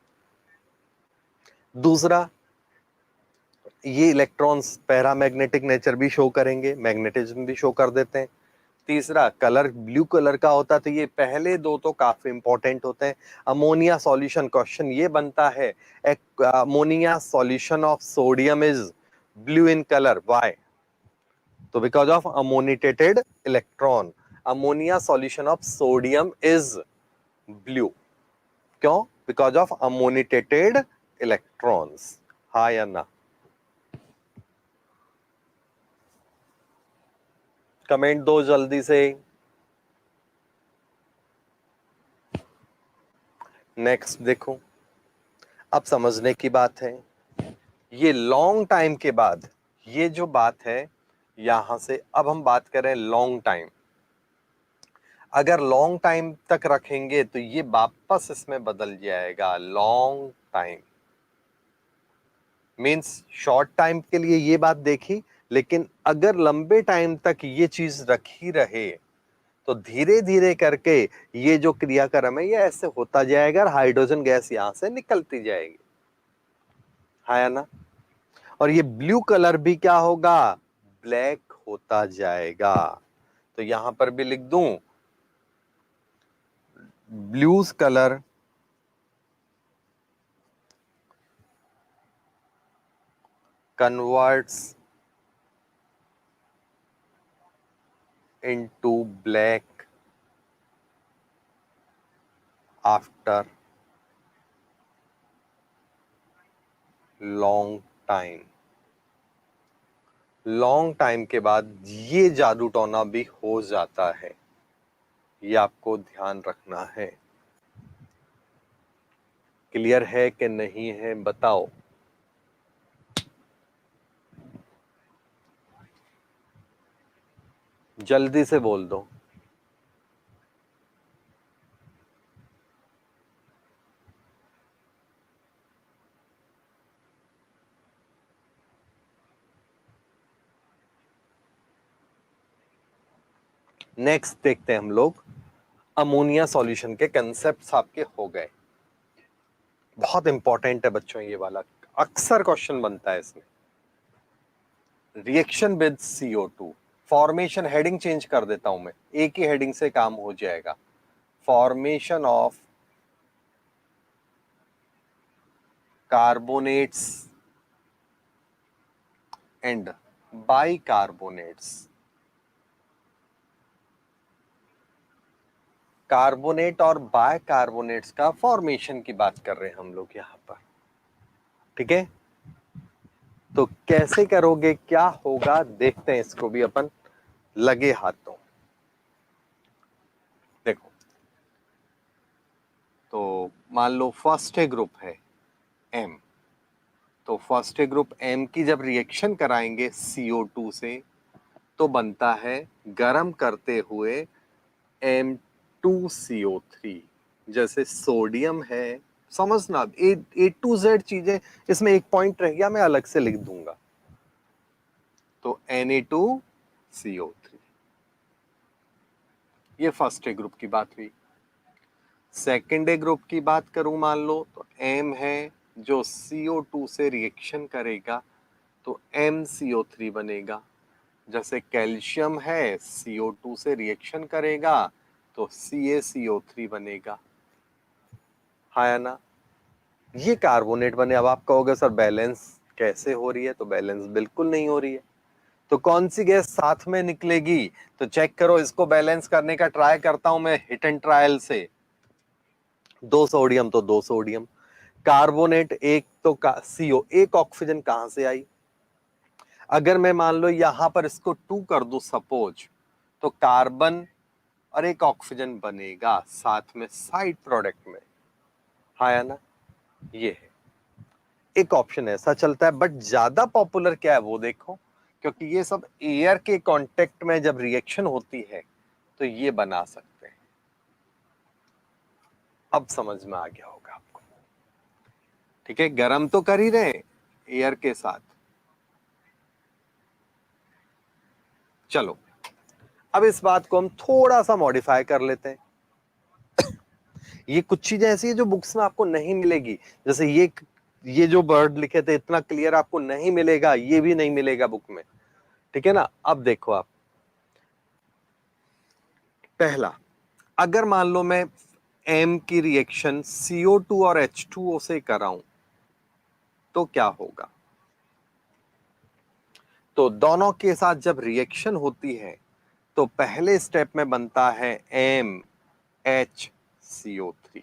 दूसरा, ये इलेक्ट्रॉन्स पैरामैग्नेटिक नेचर भी शो करेंगे, मैग्नेटिज्म भी शो कर देते हैं। तीसरा, कलर ब्लू कलर का होता है, तो ये पहले दो तो काफी इंपॉर्टेंट होते हैं। अमोनिया सॉल्यूशन, क्वेश्चन ये बनता है, ammonia solution of sodium is blue in colour, why? तो because of ammoniated electron, ammonia solution of sodium is blue, क्यों? Because of ammoniated electrons. हाँ या ना? कमेंट दो जल्दी से। नेक्स्ट देखो, अब समझने की बात है, ये लॉन्ग टाइम के बाद, ये जो बात है यहां से अब हम बात करें लॉन्ग टाइम, अगर लॉन्ग टाइम तक रखेंगे तो ये वापस इसमें बदल जाएगा। Long time means short time के लिए ये बात देखी, लेकिन अगर लंबे टाइम तक ये चीज रखी रहे तो धीरे धीरे करके ये जो क्रियाक्रम है ये ऐसे होता जाएगा और हाइड्रोजन गैस यहां से निकलती जाएगी। हाँ या ना? और ये ब्लू कलर भी क्या होगा? ब्लैक होता जाएगा। तो यहां पर भी लिख दूं, blues colour converts into black after long time. Long time के बाद ये जादू टोना भी हो जाता है, ये आपको ध्यान रखना है। क्लियर है कि नहीं है बताओ? जल्दी से बोल दो। नेक्स्ट देखते हैं हम लोग, अमोनिया सॉल्यूशन के कंसेप्ट्स आपके हो गए। बहुत इंपॉर्टेंट है बच्चों ये वाला, अक्सर क्वेश्चन बनता है इसमें। Reaction with CO2, formation, heading change कर देता हूं मैं, एक ही हेडिंग से काम हो जाएगा। Formation of carbonates and bicarbonates. Carbonate और बाइकार्बोनेट्स का फॉर्मेशन की बात कर रहे हैं हम लोग यहां पर, ठीक है। तो कैसे करोगे, क्या होगा, देखते हैं इसको भी अपन लगे हाथों। देखो, तो मान लो फर्स्ट ए ग्रुप है एम, तो फर्स्ट ए ग्रुप एम की जब रिएक्शन कराएंगे CO2 से तो बनता है गर्म करते हुए M2CO3। जैसे सोडियम है, समझना ए टू जेड चीजें, इसमें एक पॉइंट रह गया मैं अलग से लिख दूंगा। तो Na2CO3, ये फर्स्ट ए ग्रुप की बात हुई। सेकेंड ए ग्रुप की बात करूं मान लो, तो M है जो CO2 से रिएक्शन करेगा तो MCO3 बनेगा। जैसे कैल्शियम है CO2 से रिएक्शन करेगा तो CaCO3 बनेगा, है ना। ये कार्बोनेट बने। अब आप कहोगे सर बैलेंस कैसे हो रही है, तो बैलेंस बिल्कुल नहीं हो रही है। तो कौन सी गैस साथ में निकलेगी, तो चेक करो, इसको बैलेंस करने का ट्राई करता हूं मैं हिट एंड ट्रायल से। 2 सोडियम तो 2 सोडियम, कार्बोनेट एक तो CO, एक ऑक्सीजन कहां से आई। अगर मैं मान लो यहां पर इसको 2 कर दूं सपोज, तो कार्बन और एक ऑक्सीजन बनेगा साथ में साइड प्रोडक्ट में, है ना। ये है एक ऑप्शन ऐसा चलता है, बट ज्यादा पॉपुलर क्या है वो देखो, क्योंकि ये सब एयर के कांटेक्ट में जब रिएक्शन होती है तो ये बना सकते हैं। अब समझ में आ गया होगा आपको, ठीक है। गर्म तो कर ही रहे एयर के साथ। चलो, अब इस बात को हम थोड़ा सा मॉडिफाई कर लेते हैं। ये कुछ चीजें ऐसी है जो बुक्स में आपको नहीं मिलेगी, जैसे ये जो वर्ड लिखे थे इतना क्लियर आपको नहीं मिलेगा, ये भी नहीं मिलेगा बुक में, ठीक है ना। अब देखो आप, पहला, अगर मान लो मैं M की रिएक्शन CO2 और H2O से कराऊं तो क्या होगा। तो दोनों के साथ जब रिएक्शन होती है तो पहले स्टेप में बनता है MHCO3,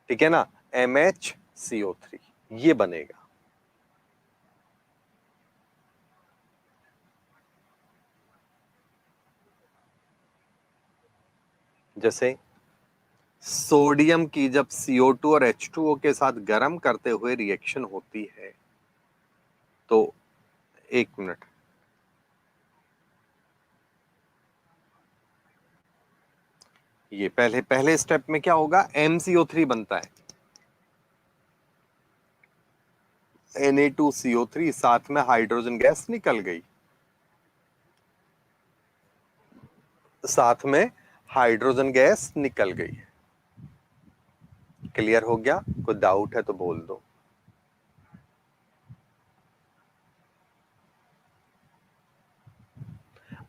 ठीक है ना, MHCO3 ये बनेगा। जैसे सोडियम की जब CO2 और H2O के साथ गर्म करते हुए रिएक्शन होती है तो, एक मिनट, ये पहले पहले स्टेप में क्या होगा, MCO3 बनता है, Na2CO3 साथ में हाइड्रोजन गैस निकल गई, साथ में हाइड्रोजन गैस निकल गई। क्लियर हो गया, कोई डाउट है तो बोल दो।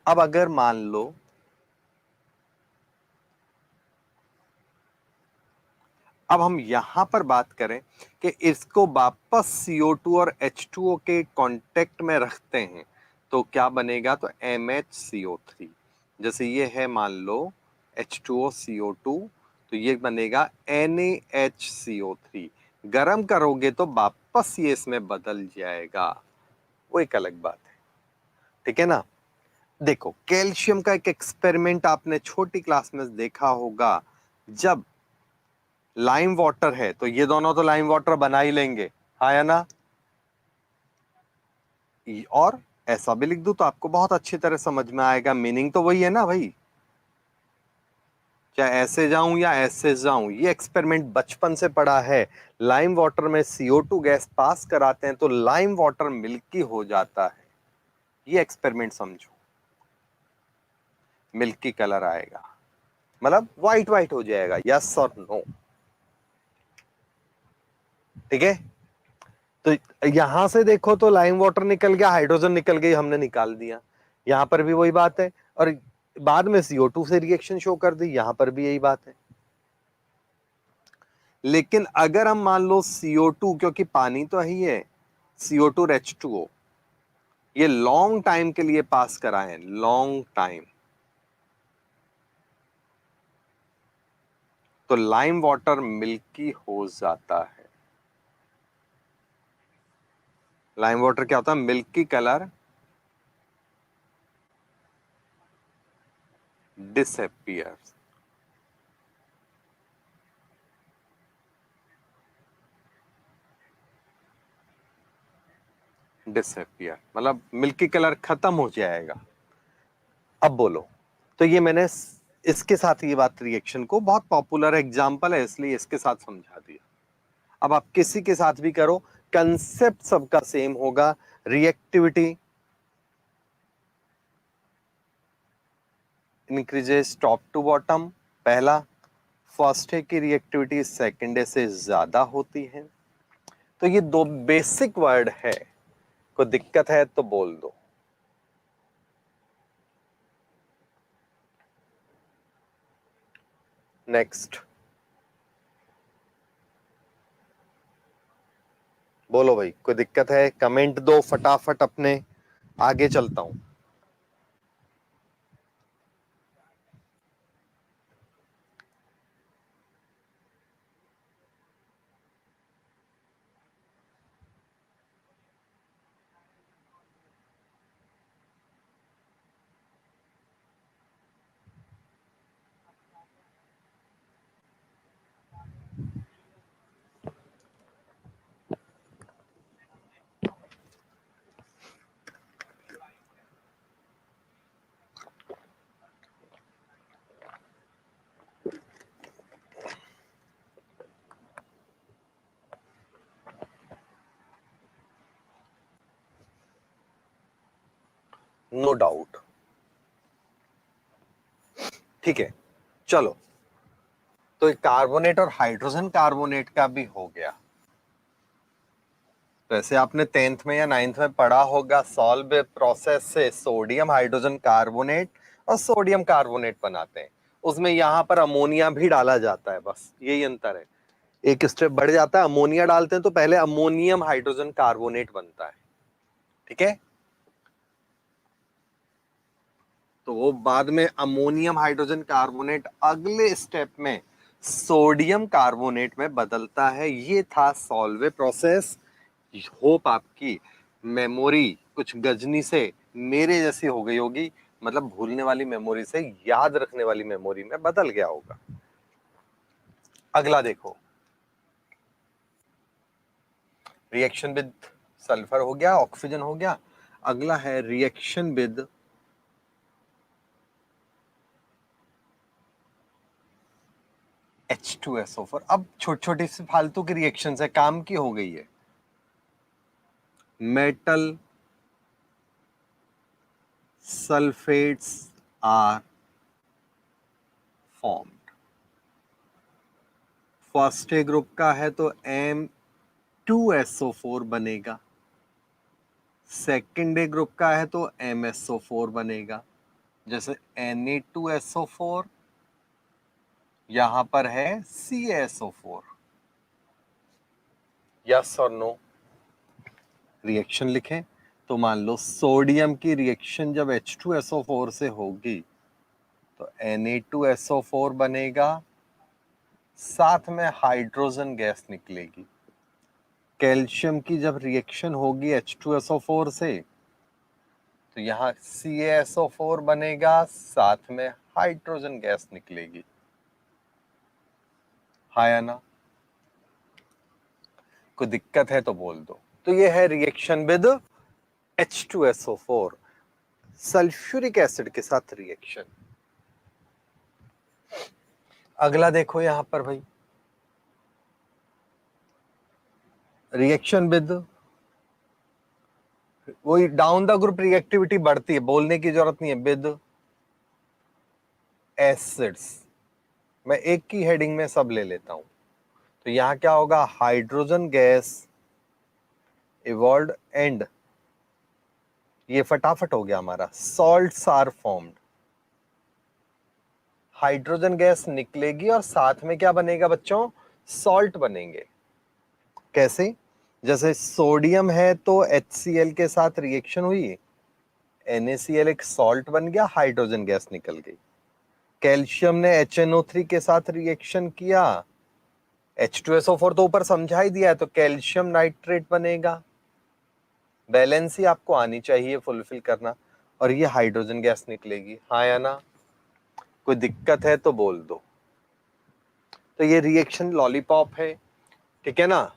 अब अगर मान लो अब हम यहां पर बात करें कि इसको वापस CO2 और H2O के कांटेक्ट में रखते हैं तो क्या बनेगा, तो MHCO3। जैसे ये है मान लो H2O CO2, तो ये बनेगा NaHCO3। गरम करोगे तो वापस ये इसमें बदल जाएगा, वो एक अलग बात है, ठीक है ना। देखो, कैल्शियम का एक एक्सपेरिमेंट आपने छोटी क्लास में देखा होगा। जब लाइम वाटर है तो ये दोनों तो लाइम वाटर बना ही लेंगे, हाँ या ना। और ऐसा भी लिख दूं तो आपको बहुत अच्छी तरह समझ में आएगा, मीनिंग तो वही है ना भाई। चाहे ऐसे जाऊं या ऐसे जाऊं, ये एक्सपेरिमेंट बचपन से पढ़ा है। लाइम वाटर में CO2 गैस पास कराते हैं तो लाइम वाटर मिल्की हो जाता है। ये एक्सपेरिमेंट समझो, मिल्की कलर आएगा, मतलब व्हाइट व्हाइट हो जाएगा, यस और नो, ठीक है। तो यहां से देखो तो लाइम वाटर निकल गया, हाइड्रोजन निकल गई, हमने निकाल दिया। यहां पर भी वही बात है, और बाद में CO2 से रिएक्शन शो कर दी, यहां पर भी यही बात है। लेकिन अगर हम मान लो CO2, क्योंकि पानी तो ही है, CO2 और H2O, ये लॉन्ग टाइम के लिए पास कराएं, लॉन्ग टाइम, तो लाइम वाटर मिल्की हो जाता है। लाइम वाटर क्या होता है? Milky colour disappear. डिसअपियर मतलब मिल्की कलर खत्म हो जाएगा। अब बोलो, तो ये मैंने इसके साथ ये बात, रिएक्शन को बहुत पॉपुलर एग्जांपल है इसलिए इसके साथ समझा दिया। अब आप किसी के साथ भी करो, कंसेप्ट सबका सेम होगा। Reactivity increases top to bottom, पहला। फर्स्ट है की रिएक्टिविटी सेकेंड से ज्यादा होती है। तो ये दो बेसिक वर्ड है, कोई दिक्कत है तो बोल दो। नेक्स्ट बोलो भाई, कोई दिक्कत है? कमेंट दो फटाफट, अपने आगे चलता हूं। नो डाउट, ठीक है। चलो, तो कार्बोनेट और हाइड्रोजन कार्बोनेट का भी हो गया। वैसे आपने 10th में या 9th में पढ़ा होगा, सॉल्व प्रोसेस से सोडियम हाइड्रोजन कार्बोनेट और सोडियम कार्बोनेट बनाते हैं। उसमें यहां पर अमोनिया भी डाला जाता है, बस यही अंतर है। एक स्टेप बढ़ जाता है, अमोनिया डालते हैं तो पहले अमोनियम हाइड्रोजन कार्बोनेट बनता है, ठीक है। तो वो बाद में अमोनियम हाइड्रोजन कार्बोनेट अगले स्टेप में सोडियम कार्बोनेट में बदलता है। ये था सॉल्वे प्रोसेस। होप आपकी मेमोरी कुछ गजनी से मेरे जैसी हो गई होगी, मतलब भूलने वाली मेमोरी से याद रखने वाली मेमोरी में बदल गया होगा। अगला देखो, रिएक्शन विद सल्फर हो गया, ऑक्सीजन हो गया। अगला है रिएक्शन विद H2SO4। अब छोटी छोटी सी फालतू की रिएक्शन है, काम की हो गई है। Metal sulphates are formed. First A group का है तो M2SO4 बनेगा। सेकेंड ए ग्रुप का है तो MSO4 बनेगा। जैसे Na2SO4, यहां पर है CaSO4। यस और नो? रिएक्शन लिखें तो मान लो सोडियम की रिएक्शन जब H2SO4 से होगी तो Na2SO4 बनेगा, साथ में हाइड्रोजन गैस निकलेगी। कैल्शियम की जब रिएक्शन होगी H2SO4 से तो यहां CaSO4 बनेगा, साथ में हाइड्रोजन गैस निकलेगी। हाँ या ना? कोई दिक्कत है तो बोल दो। तो ये है reaction with H2SO4, sulphuric acid के साथ रिएक्शन। अगला देखो यहां पर भाई, रिएक्शन विद, वही डाउन द ग्रुप रिएक्टिविटी बढ़ती है, बोलने की जरूरत नहीं है। विद एसिड्स, मैं एक की हेडिंग में सब ले लेता हूं। तो यहां क्या होगा? हाइड्रोजन गैस इवॉल्व एंड, ये फटाफट हो गया हमारा, salts are formed. Hydrogen gas निकलेगी और साथ में क्या बनेगा बच्चों? सॉल्ट बनेंगे। कैसे? जैसे सोडियम है तो HCl के साथ रिएक्शन हुई, NaCl एक सॉल्ट बन गया, हाइड्रोजन गैस निकल गई। कैल्शियम ने HNO3 के साथ रिएक्शन किया, H2SO4 तो ऊपर समझा ही दिया है, तो कैल्शियम नाइट्रेट बनेगा। बैलेंस ही आपको आनी चाहिए फुलफिल करना, और ये हाइड्रोजन गैस निकलेगी। हाँ या ना? कोई दिक्कत है तो बोल दो। तो ये रिएक्शन लॉलीपॉप है, ठीक है ना?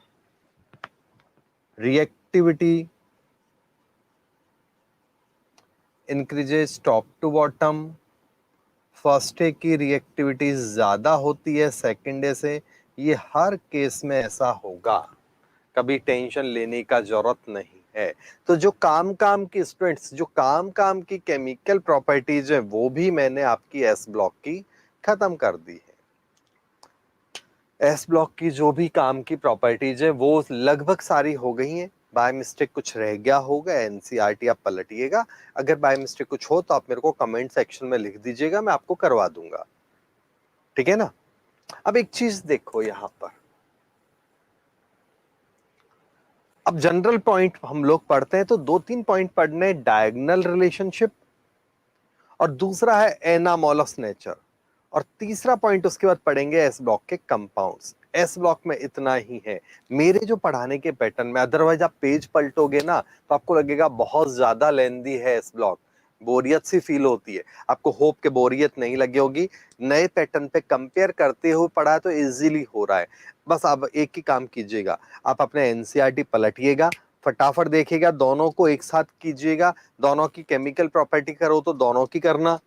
Reactivity increases top to bottom. First डे की रिएक्टिविटी ज्यादा होती है सेकेंड डे से, ये हर केस में ऐसा होगा, कभी टेंशन लेने का जरूरत नहीं है। तो जो काम काम की स्टूडेंट्स, जो काम काम की केमिकल प्रॉपर्टीज है, वो भी मैंने आपकी एस ब्लॉक की खत्म कर दी है। एस ब्लॉक की जो भी काम की प्रॉपर्टीज है वो लगभग सारी हो गई हैं। बाय मिस्टेक कुछ रह गया होगा, एनसीईआरटी आप पलटिएगा। अगर बाय मिस्टेक कुछ हो तो आप मेरे को कमेंट सेक्शन में लिख दीजिएगा, मैं आपको करवा दूंगा, ठीक है ना? अब एक चीज देखो यहां पर, अब जनरल पॉइंट हम लोग पढ़ते हैं तो 2-3 पॉइंट पढ़ने, डायगोनल रिलेशनशिप, और दूसरा है एनामोलस नेचर, और तीसरा पॉइंट उसके बाद पढ़ेंगे एस ब्लॉक के कंपाउंड्स। एस ब्लॉक में इतना ही है मेरे जो पढ़ाने के पैटर्न में, अदरवाइज आप पेज पलटोगे ना तो आपको लगेगा बहुत ज्यादा लेंदी है एस ब्लॉक, बोरियत सी फील होती है। आपको होप के बोरियत नहीं लगी होगी, नए पैटर्न पे कंपेयर करते हुए पढ़ा है तो इजीली हो रहा है। बस आप एक ही काम कीजिएगा, आप अपने एनसीईआरटी पलटिएगा, फटाफट देखिएगा, दोनों को एक साथ कीजिएगा। दोनों की केमिकल प्रॉपर्टी करो तो दोनों की करना,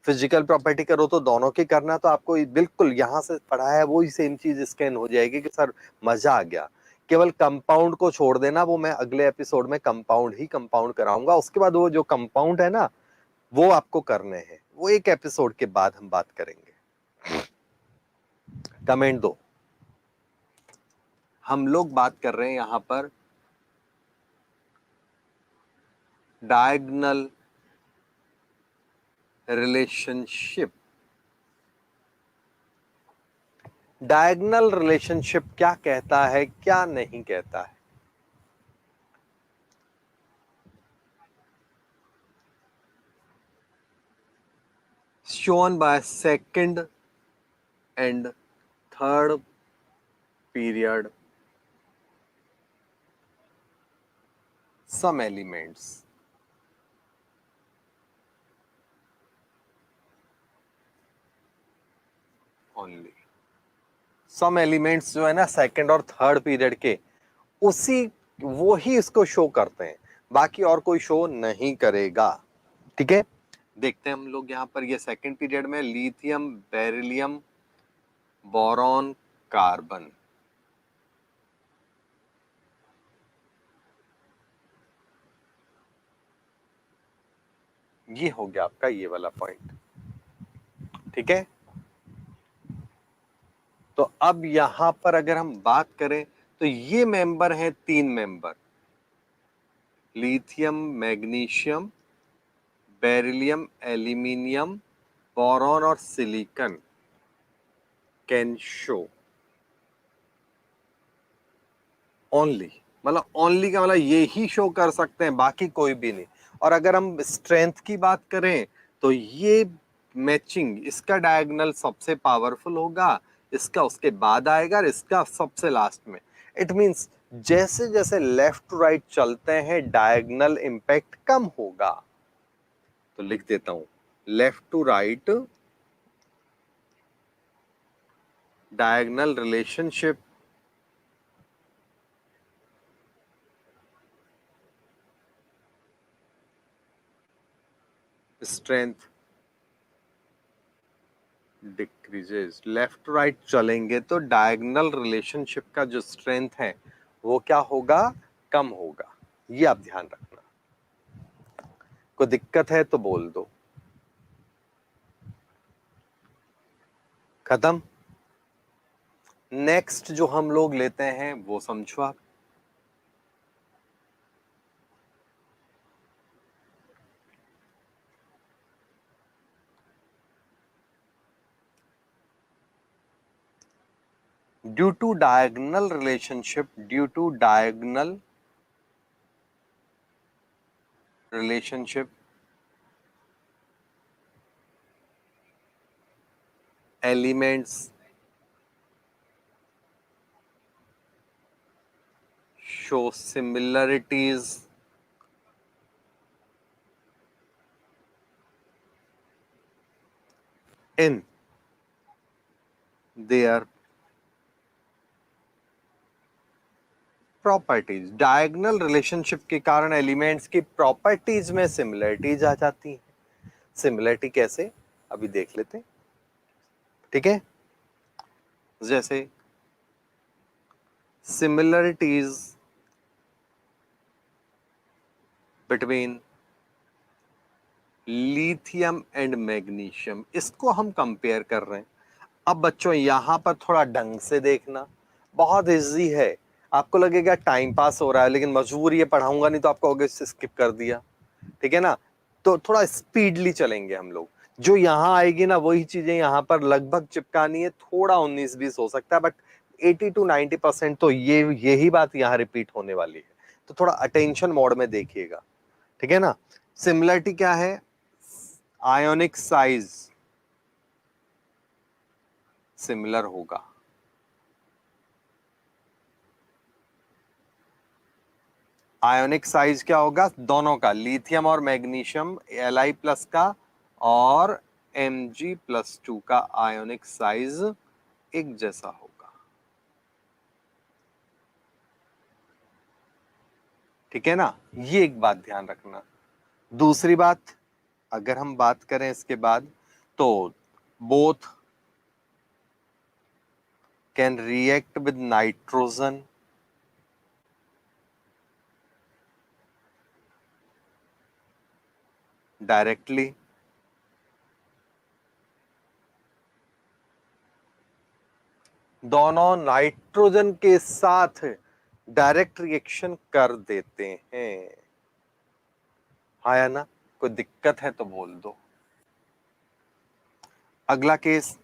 फिजिकल प्रॉपर्टी करो तो दोनों की करना, तो आपको बिल्कुल यहां से पढ़ा है वही सेम चीज स्कैन हो जाएगी कि सर मजा आ गया। केवल कंपाउंड को छोड़ देना, वो मैं अगले एपिसोड में कंपाउंड ही कंपाउंड कराऊंगा। उसके बाद वो जो कंपाउंड है ना, वो आपको करने हैं, वो एक एपिसोड के बाद हम बात करेंगे। कमेंट दो। हम लोग बात कर रहे हैं यहां पर डायगोनल रिलेशनशिप। डायगोनल रिलेशनशिप क्या कहता है, क्या नहीं कहता है? shown by second and third period some elements only। Some elements जो है ना सेकंड और थर्ड पीरियड के, उसी वो ही इसको शो करते हैं, बाकी और कोई शो नहीं करेगा, ठीक है? देखते हैं हम लोग यहाँ पर, ये सेकंड पीरियड में लिथियम, बेरिलियम, बोरॉन, कार्बन, ये हो गया आपका ये वाला पॉइंट, ठीक है? तो अब यहां पर अगर हम बात करें तो ये मेंबर हैं, 3 member, lithium, magnesium, beryllium, aluminium, boron और सिलिकॉन कैन शो ओनली, मतलब ओनली का मतलब ये ही शो कर सकते हैं, बाकी कोई भी नहीं। और अगर हम स्ट्रेंथ की बात करें तो ये मैचिंग, इसका डायगोनल सबसे पावरफुल होगा, इसका उसके बाद आएगा, और इसका सबसे लास्ट में। इट मींस जैसे जैसे लेफ्ट टू राइट चलते हैं डायगोनल इंपैक्ट कम होगा। तो लिख देता हूं, left to right diagonal relationship strength decreases. Left right चलेंगे तो डायगोनल रिलेशनशिप का जो स्ट्रेंथ है वो क्या होगा, कम होगा। ये आप ध्यान रखना। कोई दिक्कत है तो बोल दो। खत्म। नेक्स्ट जो हम लोग लेते हैं वो समझो आप, due to diagonal relationship, due to diagonal relationship elements show similarities in their properties. Diagonal relationship के कारण एलिमेंट्स की प्रॉपर्टीज में सिमिलरिटीज आ जाती है। सिमिलरिटी कैसे, अभी देख लेते हैं, ठीक है। जैसे similarities between lithium and magnesium, इसको हम कंपेयर कर रहे हैं। अब बच्चों यहां पर थोड़ा ढंग से देखना, बहुत इजी है। आपको लगेगा टाइम पास हो रहा है, लेकिन मजबूरी है, पढ़ाऊंगा नहीं तो आपको कहोगे स्किप कर दिया, ठीक है ना। तो थोड़ा स्पीडली चलेंगे हम लोग। जो यहां आएगी ना वही चीजें यहां पर लगभग चिपकानी है, थोड़ा 19-20 हो सकता है, बट 80 to 90% तो यही बात यहां रिपीट होने वाली है। तो थोड़ा अटेंशन मोड में देखिएगा, ठीक है ना। सिमिलरिटी क्या है, आयोनिक साइज सिमिलर होगा। आयोनिक साइज क्या होगा दोनों का, लिथियम और मैग्नीशियम Li+ का और Mg+2 का आयोनिक साइज एक जैसा होगा, ठीक है ना। ये एक बात ध्यान रखना। दूसरी बात, अगर हम बात करें इसके बाद, तो both can react with nitrogen directly, दोनों नाइट्रोजन के साथ डायरेक्ट रिएक्शन कर देते हैं। हाँ या ना, कोई दिक्कत है तो बोल दो। अगला केस,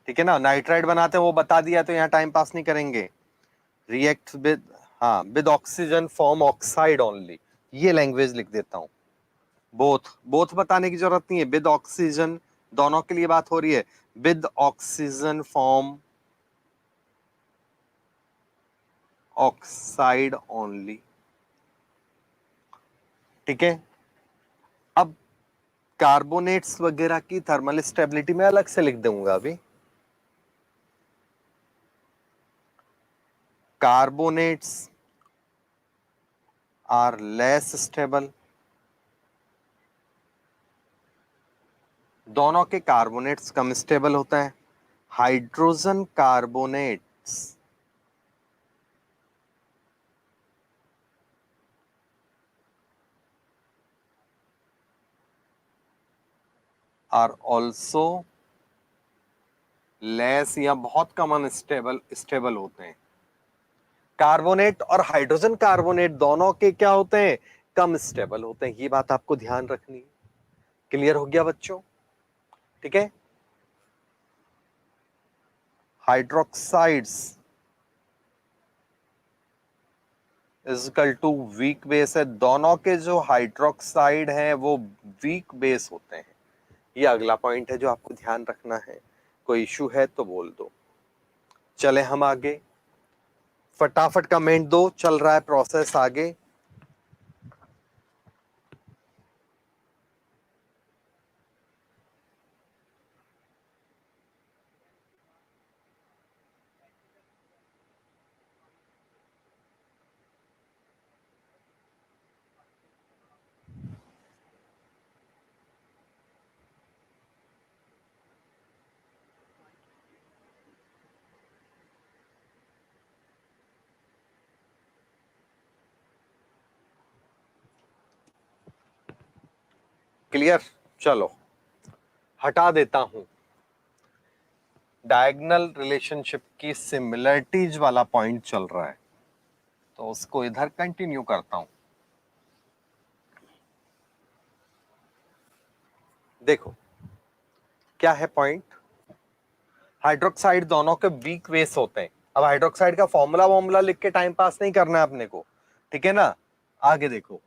ठीक है ना, नाइट्राइड बनाते हैं वो बता दिया, तो यहाँ टाइम पास नहीं करेंगे। रिएक्ट विद, हाँ, with oxygen form oxide only, ये लैंग्वेज लिख देता हूं। बोथ, बोथ बताने की जरूरत नहीं है, विद ऑक्सीजन, दोनों के लिए बात हो रही है। With oxygen form oxide only, ठीक है। अब कार्बोनेट्स वगैरह की थर्मल स्टेबिलिटी में अलग से लिख दूंगा अभी। कार्बोनेट्स आर लेस स्टेबल, दोनों के कार्बोनेट्स कम स्टेबल होता है। Hydrogen carbonates are also less या बहुत कम स्टेबल होते हैं। कार्बोनेट और हाइड्रोजन कार्बोनेट दोनों के क्या होते हैं, कम स्टेबल होते हैं। ये बात आपको ध्यान रखनी है। क्लियर हो गया बच्चों, ठीक है। Hydroxides equal to weak base है, दोनों के जो हाइड्रोक्साइड हैं वो वीक बेस होते हैं। ये अगला पॉइंट है जो आपको ध्यान रखना है। कोई इशू है तो बोल दो। चले हम आगे, फटाफट कमेंट दो, चल रहा है प्रोसेस आगे। क्लियर, चलो हटा देता हूं। डायगोनल रिलेशनशिप की सिमिलरिटीज वाला पॉइंट चल रहा है, तो उसको इधर कंटिन्यू करता हूं। देखो क्या है पॉइंट, हाइड्रोक्साइड दोनों के वीक बेस होते हैं, अब हाइड्रोक्साइड का फॉर्मूला लिख के टाइम पास नहीं करना है अपने को, ठीक है ना। आगे देखो,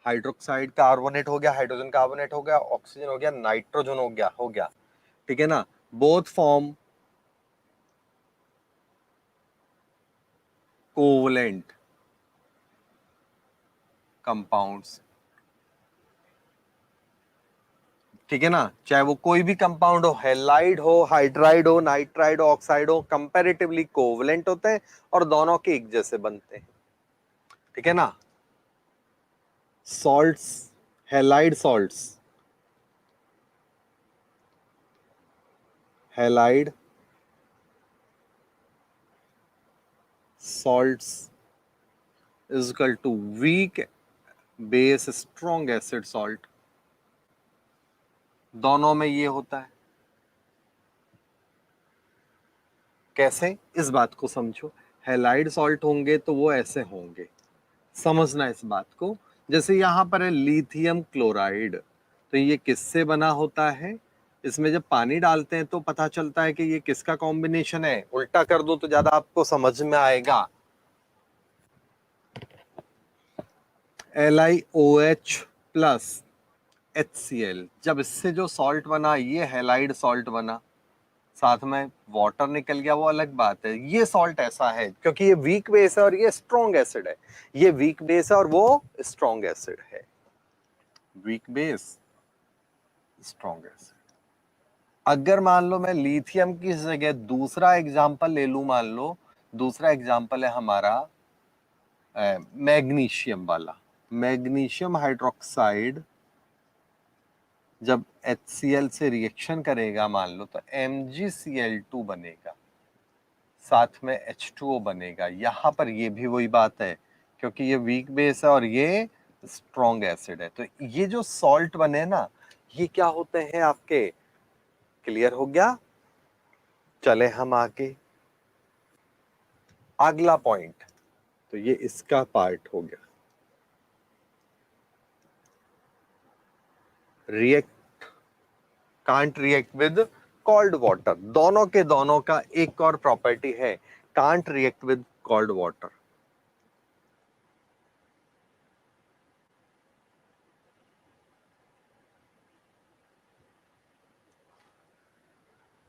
हाइड्रोक्साइड कार्बोनेट हो गया, हाइड्रोजन कार्बोनेट हो गया, ऑक्सीजन हो गया, नाइट्रोजन हो गया, ठीक है ना। बोथ फॉर्म कोवलेंट कंपाउंड्स, ठीक है ना। चाहे वो कोई भी कंपाउंड हो, हेलाइड हो, हाइड्राइड हो, नाइट्राइड हो, ऑक्साइड हो, कंपैरेटिवली कोवलेंट होते हैं और दोनों के एक जैसे बनते हैं, ठीक है ना। Salts, halide salts, halide salts is equal to weak base strong acid salt, दोनों में ये होता है। कैसे, इस बात को समझो। हेलाइड सॉल्ट होंगे तो वो ऐसे होंगे, समझना इस बात को। जैसे यहां पर है लिथियम क्लोराइड, तो ये किससे बना होता है, इसमें जब पानी डालते हैं तो पता चलता है कि ये किसका कॉम्बिनेशन है। उल्टा कर दो तो ज्यादा आपको समझ में आएगा। LiOH प्लस HCl, जब इससे जो सॉल्ट बना ये हेलाइड सॉल्ट बना, साथ में वाटर निकल गया, वो अलग बात है। ये सॉल्ट ऐसा है क्योंकि ये वीक बेस है और ये स्ट्रॉन्ग एसिड है। ये वीक बेस है और वो स्ट्रॉन्ग एसिड है। Week base, strong acid. अगर मान लो मैं लिथियम की जगह दूसरा एग्जांपल ले लूं, मान लो दूसरा एग्जांपल है हमारा मैग्नीशियम वाला। मैग्नीशियम हाइड्रोक्साइड जब HCl से रिएक्शन करेगा मान लो, तो MgCl2 बनेगा, साथ में H2O बनेगा। यहां पर ये भी वही बात है, क्योंकि ये वीक बेस है और ये स्ट्रॉन्ग एसिड है। तो ये जो सॉल्ट बने ना, ये क्या होते हैं आपके, क्लियर हो गया। चले हम आगे, अगला पॉइंट, तो ये इसका पार्ट हो गया। React, can't react with cold water, दोनों के दोनों का एक और प्रॉपर्टी है, can't react with cold water.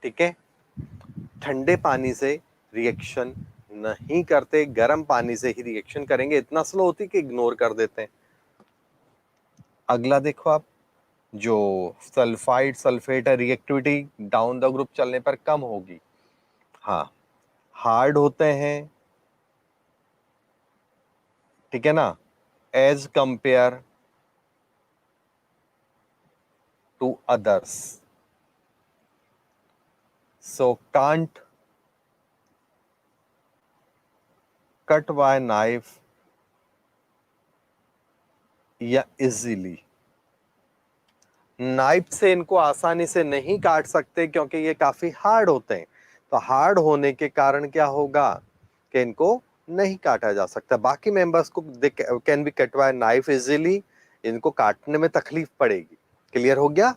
ठीक है, ठंडे पानी से रिएक्शन नहीं करते, गर्म पानी से ही रिएक्शन करेंगे। इतना स्लो होती कि इग्नोर कर देते हैं। अगला देखो आप, जो सल्फाइड सल्फेट है, रिएक्टिविटी डाउन द ग्रुप चलने पर कम होगी। हाँ, हार्ड होते हैं, ठीक है ना, as compare to others, so can't cut by knife या इजीली। नाइफ से इनको आसानी से नहीं काट सकते क्योंकि ये काफी हार्ड होते हैं। तो हार्ड होने के कारण क्या होगा कि इनको नहीं काटा जा सकता। बाकी मेंबर्स को can be cut by knife easily, इनको काटने में तकलीफ पड़ेगी। क्लियर हो गया।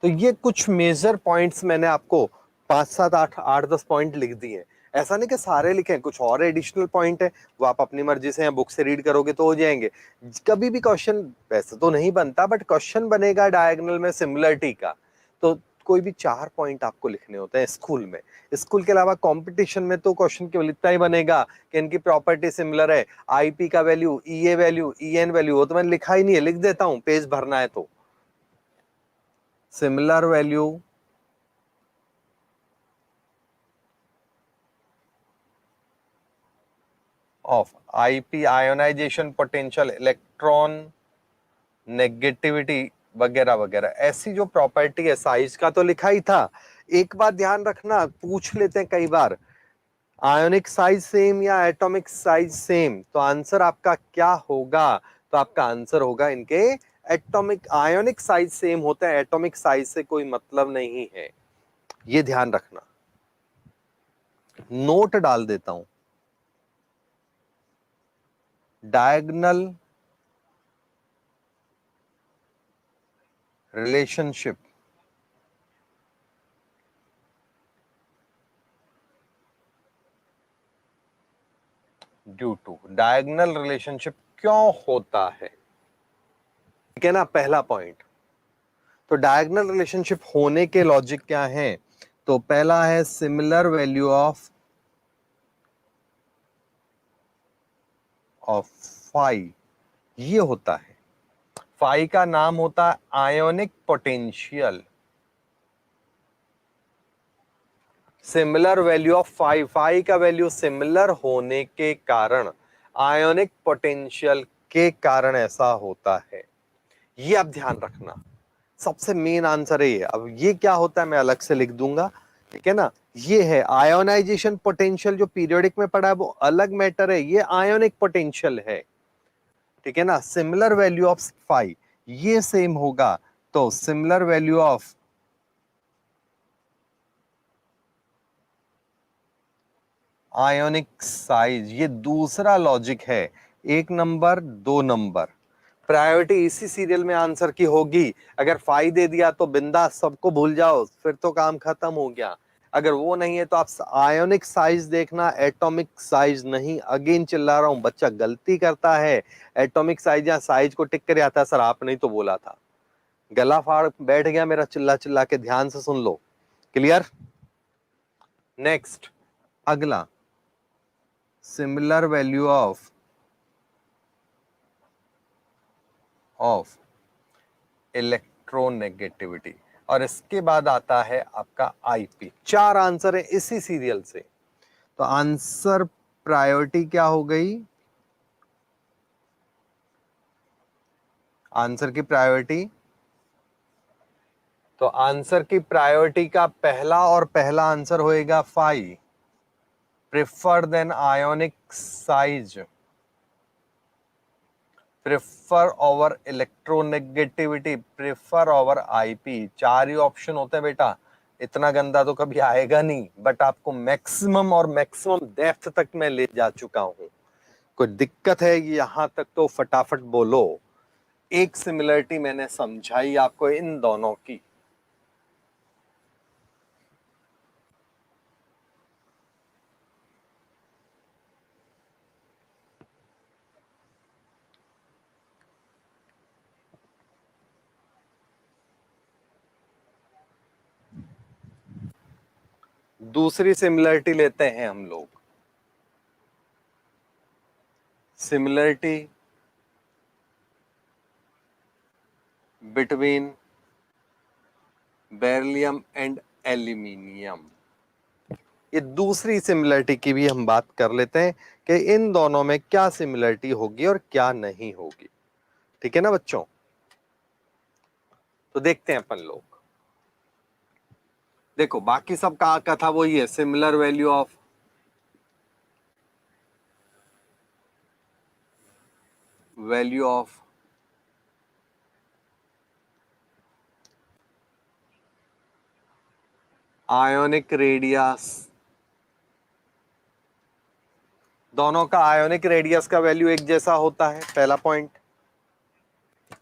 तो ये कुछ मेजर पॉइंट्स मैंने आपको 5 7 8 8 10 पॉइंट लिख दिए हैं। ऐसा नहीं कि सारे लिखे हैं, कुछ और एडिशनल पॉइंट है, वो आप अपनी मर्जी से या बुक से रीड करोगे तो हो जाएंगे। कभी भी क्वेश्चन वैसे तो नहीं बनता, बट क्वेश्चन बनेगा डायगोनल में सिमिलरिटी का, तो कोई भी 4 पॉइंट आपको लिखने होते हैं स्कूल में। स्कूल के अलावा कंपटीशन में तो क्वेश्चन केवल इतना ही बनेगा कि इनकी प्रॉपर्टी सिमिलर है, आईपी का वैल्यू, ईए वैल्यू, ईएन वैल्यू, वो तो मैंने लिखा ही नहीं है, लिख देता हूं पेज भरना है तो। Similar value of IP, ionization potential, electron negativity वगैरह वगैरह, ऐसी जो प्रॉपर्टी है। साइज का तो लिखा ही था। एक बात ध्यान रखना, पूछ लेते हैं कई बार, आयोनिक साइज सेम या एटॉमिक साइज सेम, तो आंसर आपका क्या होगा, तो आपका आंसर होगा इनके एटॉमिक, आयोनिक साइज सेम होता है, एटॉमिक साइज से कोई मतलब नहीं है, ये ध्यान रखना। नोट डाल देता हूं, diagonal relationship due to, diagonal relationship क्यों होता है, ठीक है ना, पहला पॉइंट। तो डायगोनल रिलेशनशिप होने के लॉजिक क्या है, तो पहला है सिमिलर वैल्यू ऑफ फाई, ये होता है, फाई का नाम होता है ionic potential, similar value of phi, phi का वैल्यू सिमिलर होने के कारण, आयोनिक पोटेंशियल के कारण ऐसा होता है, ये आप ध्यान रखना, सबसे मेन आंसर है ये। अब ये क्या होता है मैं अलग से लिख दूंगा, ठीक है ना, ये है आयोनाइजेशन पोटेंशियल, जो पीरियोडिक में पढ़ा है वो अलग मैटर है, ये आयोनिक पोटेंशियल है, ठीक है ना। सिमिलर वैल्यू ऑफ फाई ये सेम होगा, तो similar value of ionic size, ये दूसरा लॉजिक है, 1 नंबर 2 नंबर। प्रायोरिटी इसी सीरियल में आंसर की होगी, अगर फाई दे दिया तो बिंदास सबको भूल जाओ, फिर तो काम खत्म हो गया। अगर वो नहीं है तो आप आयोनिक साइज देखना, एटॉमिक साइज नहीं। अगेन चिल्ला रहा हूं, बच्चा गलती करता है, एटॉमिक साइज या साइज को टिक कर आता है, सर आपने ही तो बोला था। गला फाड़ बैठ गया मेरा चिल्ला चिल्ला के, ध्यान से सुन लो, क्लियर। नेक्स्ट, अगला, सिमिलर वैल्यू ऑफ इलेक्ट्रोनेगेटिविटी, और इसके बाद आता है आपका आईपी। 4 आंसर है इसी सीरियल से, तो आंसर प्रायोरिटी क्या हो गई, आंसर की प्रायोरिटी, तो आंसर की प्रायोरिटी का पहला और पहला आंसर होएगा phi, prefer than ionic size, prefer over electronegativity, prefer over IP. 4 ही ऑप्शन होते हैं बेटा, इतना गंदा तो कभी आएगा नहीं, बट आपको मैक्सिमम और मैक्सिमम डेप्थ तक मैं ले जा चुका हूं। कोई दिक्कत है यहां तक तो फटाफट बोलो। एक सिमिलरिटी मैंने समझाई आपको इन दोनों की, दूसरी सिमिलरिटी लेते हैं हम लोग, similarity between beryllium and aluminium. ये दूसरी सिमिलरिटी की भी हम बात कर लेते हैं कि इन दोनों में क्या सिमिलरिटी होगी और क्या नहीं होगी, ठीक है ना बच्चों। तो देखते हैं अपन लोग, देखो बाकी सब का था वही है, similar value of ionic radius, दोनों का आयोनिक रेडियस का वैल्यू एक जैसा होता है, पहला पॉइंट।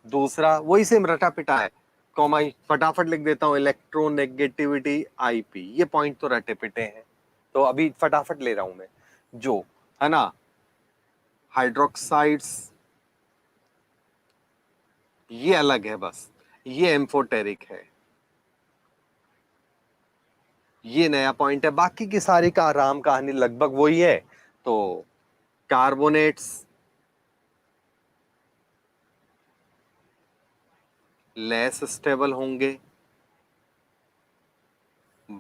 दूसरा वही सेम रटा पिटा है, कॉमा फटाफट लिख देता हूं, इलेक्ट्रोनेगेटिविटी आईपी, ये पॉइंट तो रटे पिटे हैं, तो अभी फटाफट ले रहा हूं मैं, जो है ना हाइड्रोक्साइड्स, ये अलग है बस, ये एम्फोटेरिक है, ये नया पॉइंट है, बाकी की सारी का राम कहानी लगभग वही है। तो कार्बोनेट्स लेस स्टेबल होंगे,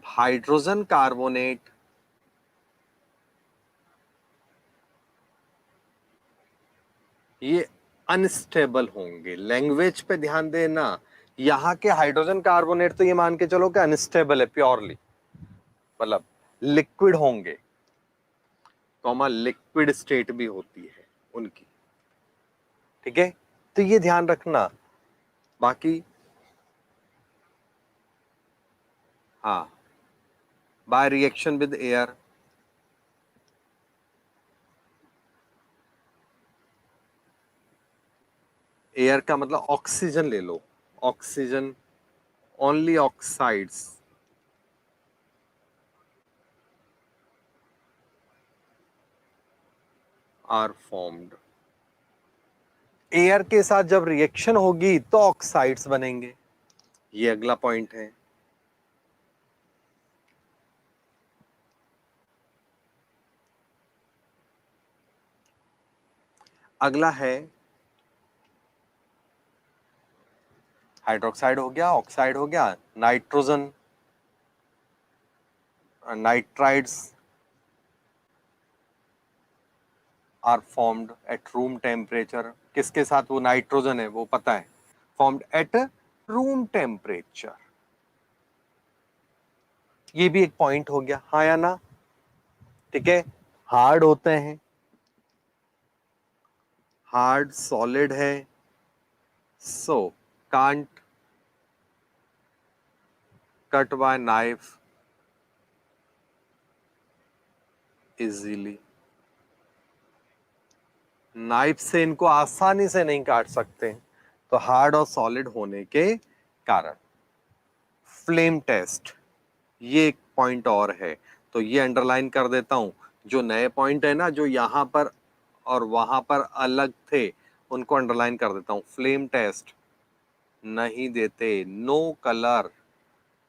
हाइड्रोजन कार्बोनेट ये अनस्टेबल होंगे। लैंग्वेज पे ध्यान देना, यहाँ के हाइड्रोजन कार्बोनेट तो ये मान के चलो कि अनस्टेबल है प्योरली, मतलब लिक्विड होंगे, कॉमा लिक्विड स्टेट भी होती है उनकी, ठीक है, तो ये ध्यान रखना। बाकी हाँ, by reaction with air, air का मतलब ऑक्सीजन ले लो, oxygen only oxides, are formed. Air के साथ जब रिएक्शन होगी तो ऑक्साइड्स बनेंगे, ये अगला पॉइंट है। अगला है हाइड्रोक्साइड हो गया, ऑक्साइड हो गया, nitrogen, nitrides are formed at room temperature. किसके साथ? वो नाइट्रोजन है, वो पता है, फॉर्म्ड एट रूम टेम्परेचर। ये भी एक पॉइंट हो गया, हाँ या ना? ठीक है, हार्ड होते हैं, हार्ड सॉलिड है, सो can't cut by knife easily. Knife से इनको आसानी से नहीं काट सकते, तो हार्ड और सॉलिड होने के कारण। फ्लेम टेस्ट, ये एक पॉइंट और है, तो ये अंडरलाइन कर देता हूं। जो नए पॉइंट है ना, जो यहां पर और वहां पर अलग थे, उनको अंडरलाइन कर देता हूं। फ्लेम टेस्ट नहीं देते, नो कलर,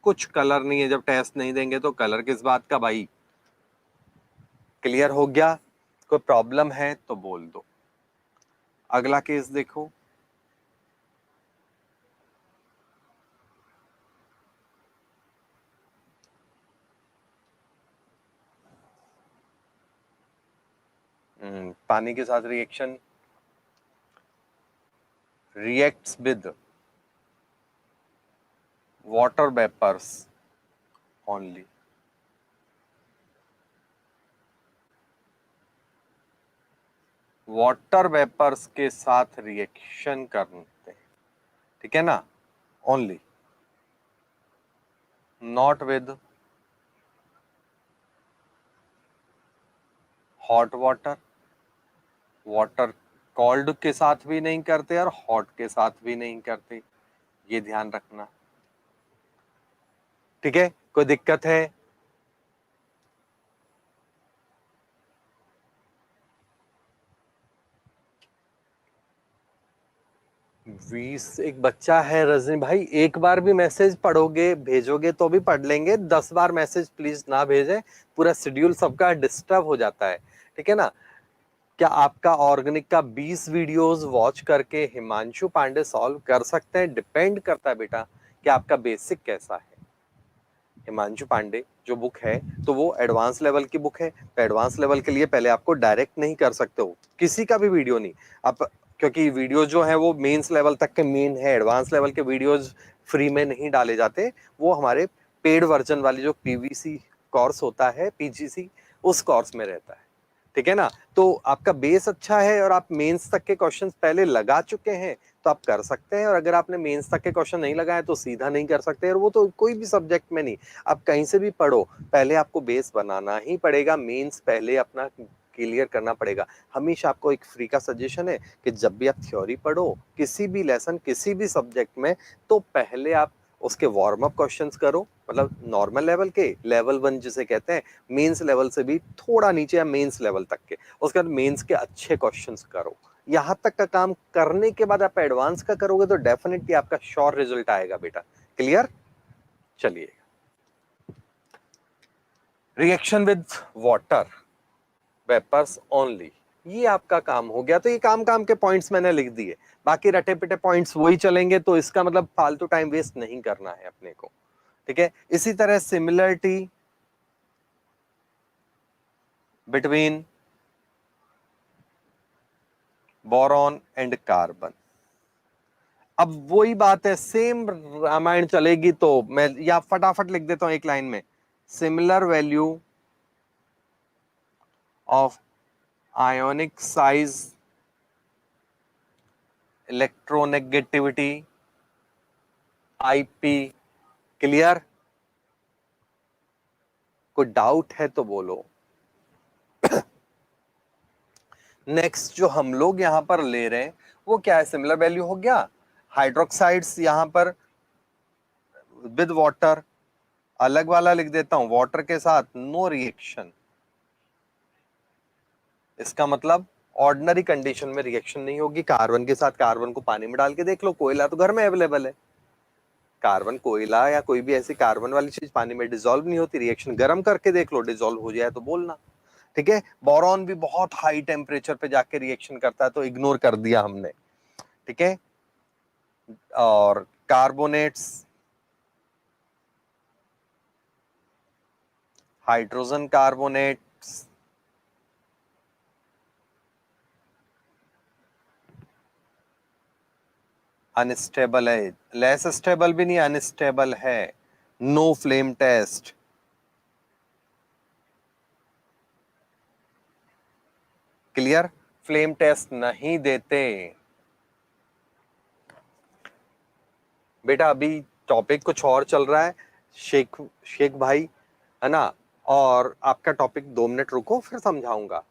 कुछ कलर नहीं है। जब टेस्ट नहीं देंगे तो कलर किस बात का भाई? क्लियर हो गया? कोई प्रॉब्लम है तो बोल दो। अगला केस देखो, पानी के साथ reaction, reacts with water vapors only। Water vapours के साथ रिएक्शन करते हैं, ठीक है ना? Only, not with hot water. Water cold के साथ भी नहीं करते और हॉट के साथ भी नहीं करते, ये ध्यान रखना, ठीक है? कोई दिक्कत है? एक बच्चा है रजनी भाई, एक बार भी मैसेज पढ़ोगे भेजोगे तो भी पढ़ लेंगे, 10 बार मैसेज प्लीज ना भेजें, पूरा शेड्यूल सबका डिस्टर्ब हो जाता है, ठीक है ना? क्या आपका ऑर्गेनिक का 20 वीडियोस वॉच करके हिमांशु पांडे सॉल्व कर सकते हैं? डिपेंड करता है बेटा कि आपका बेसिक कैसा है। हिमांशु पांडे जो बुक है तो वो एडवांस लेवल की बुक है, तो एडवांस लेवल के लिए पहले आपको डायरेक्ट नहीं कर सकते हो किसी का भी वीडियो नहीं आप, क्योंकि वीडियो जो है वो मेंस लेवल तक के मेन है, एडवांस लेवल के वीडियोस फ्री में नहीं डाले जाते, वो हमारे पेड वर्जन वाली जो पीवीसी कोर्स होता है, पीजीसी, उस कोर्स में रहता है, ठीक है ना? तो आपका बेस अच्छा है और आप मेंस तक के क्वेश्चंस पहले लगा चुके हैं तो आप कर सकते हैं, और अगर आपने मेंस तक के क्वेश्चन नहीं लगाए तो सीधा नहीं कर सकते, और वो तो कोई भी सब्जेक्ट में नहीं, आप कहीं से भी पढ़ो, पहले आपको बेस बनाना ही पड़ेगा, मेंस पहले अपना क्लियर करना पड़ेगा। हमेशा आपको एक फ्री का सजेशन है कि जब भी आप थ्योरी पढ़ो किसी भी लेसन किसी भी सब्जेक्ट में, तो पहले आप उसके वार्म अप क्वेश्चंस करो, मतलब नॉर्मल लेवल के, लेवल 1 जिसे कहते हैं, मेंस लेवल से भी थोड़ा नीचे या मेंस लेवल तक के, उसके बाद मेंस के अच्छे क्वेश्चंस करो। यहां तक का काम करने के बाद आप एडवांस का करोगे तो डेफिनेटली आपका श्योर रिजल्ट आएगा बेटा। क्लियर? चलिए, reaction with water vapours only, ये आपका काम हो गया। तो ये काम काम के पॉइंट्स मैंने लिख दिए, बाकी रटे पिटे पॉइंट्स वही चलेंगे, तो इसका मतलब फालतू टाइम वेस्ट नहीं करना है अपने को, ठीक है? इसी तरह similarity between boron and carbon, अब वही बात है, सेम रामायण चलेगी, तो मैं या फटाफट लिख देता हूं एक लाइन में, similar value of ionic size electronegativity IP. Clear? कोई डाउट है तो बोलो। नेक्स्ट जो हम लोग यहां पर ले रहे हैं वो क्या है? सिमिलर वैल्यू हो गया, हाइड्रोक्साइड्स यहां पर विद वाटर, अलग वाला लिख देता हूं, वाटर के साथ नो रिएक्शन, इसका मतलब ऑर्डिनरी कंडीशन में रिएक्शन नहीं होगी। कार्बन के साथ कार्बन को पानी में डाल के देख लो, कोयला तो घर में अवेलेबल है। कार्बन, कोयला या कोई भी ऐसी कार्बन वाली चीज पानी में डिसॉल्व नहीं होती। रिएक्शन गर्म करके देख लो, डिसॉल्व हो जाए तो बोलना। ठीक है, बोरॉन भी बहुत हाई टेम्परेचर पे जाके रिएक्शन करता है, तो इग्नोर कर दिया हमने। ठीक है, और कार्बोनेट्स, हाइड्रोजन कार्बोनेट्स, अनस्टेबल है, लेस स्टेबल भी नहीं, अनस्टेबल है। No flame test. Clear, flame test नहीं देते बेटा। अभी टॉपिक कुछ और चल रहा है, शेख शेख भाई, है ना। और आपका टॉपिक 2 मिनट रुको, फिर समझाऊंगा।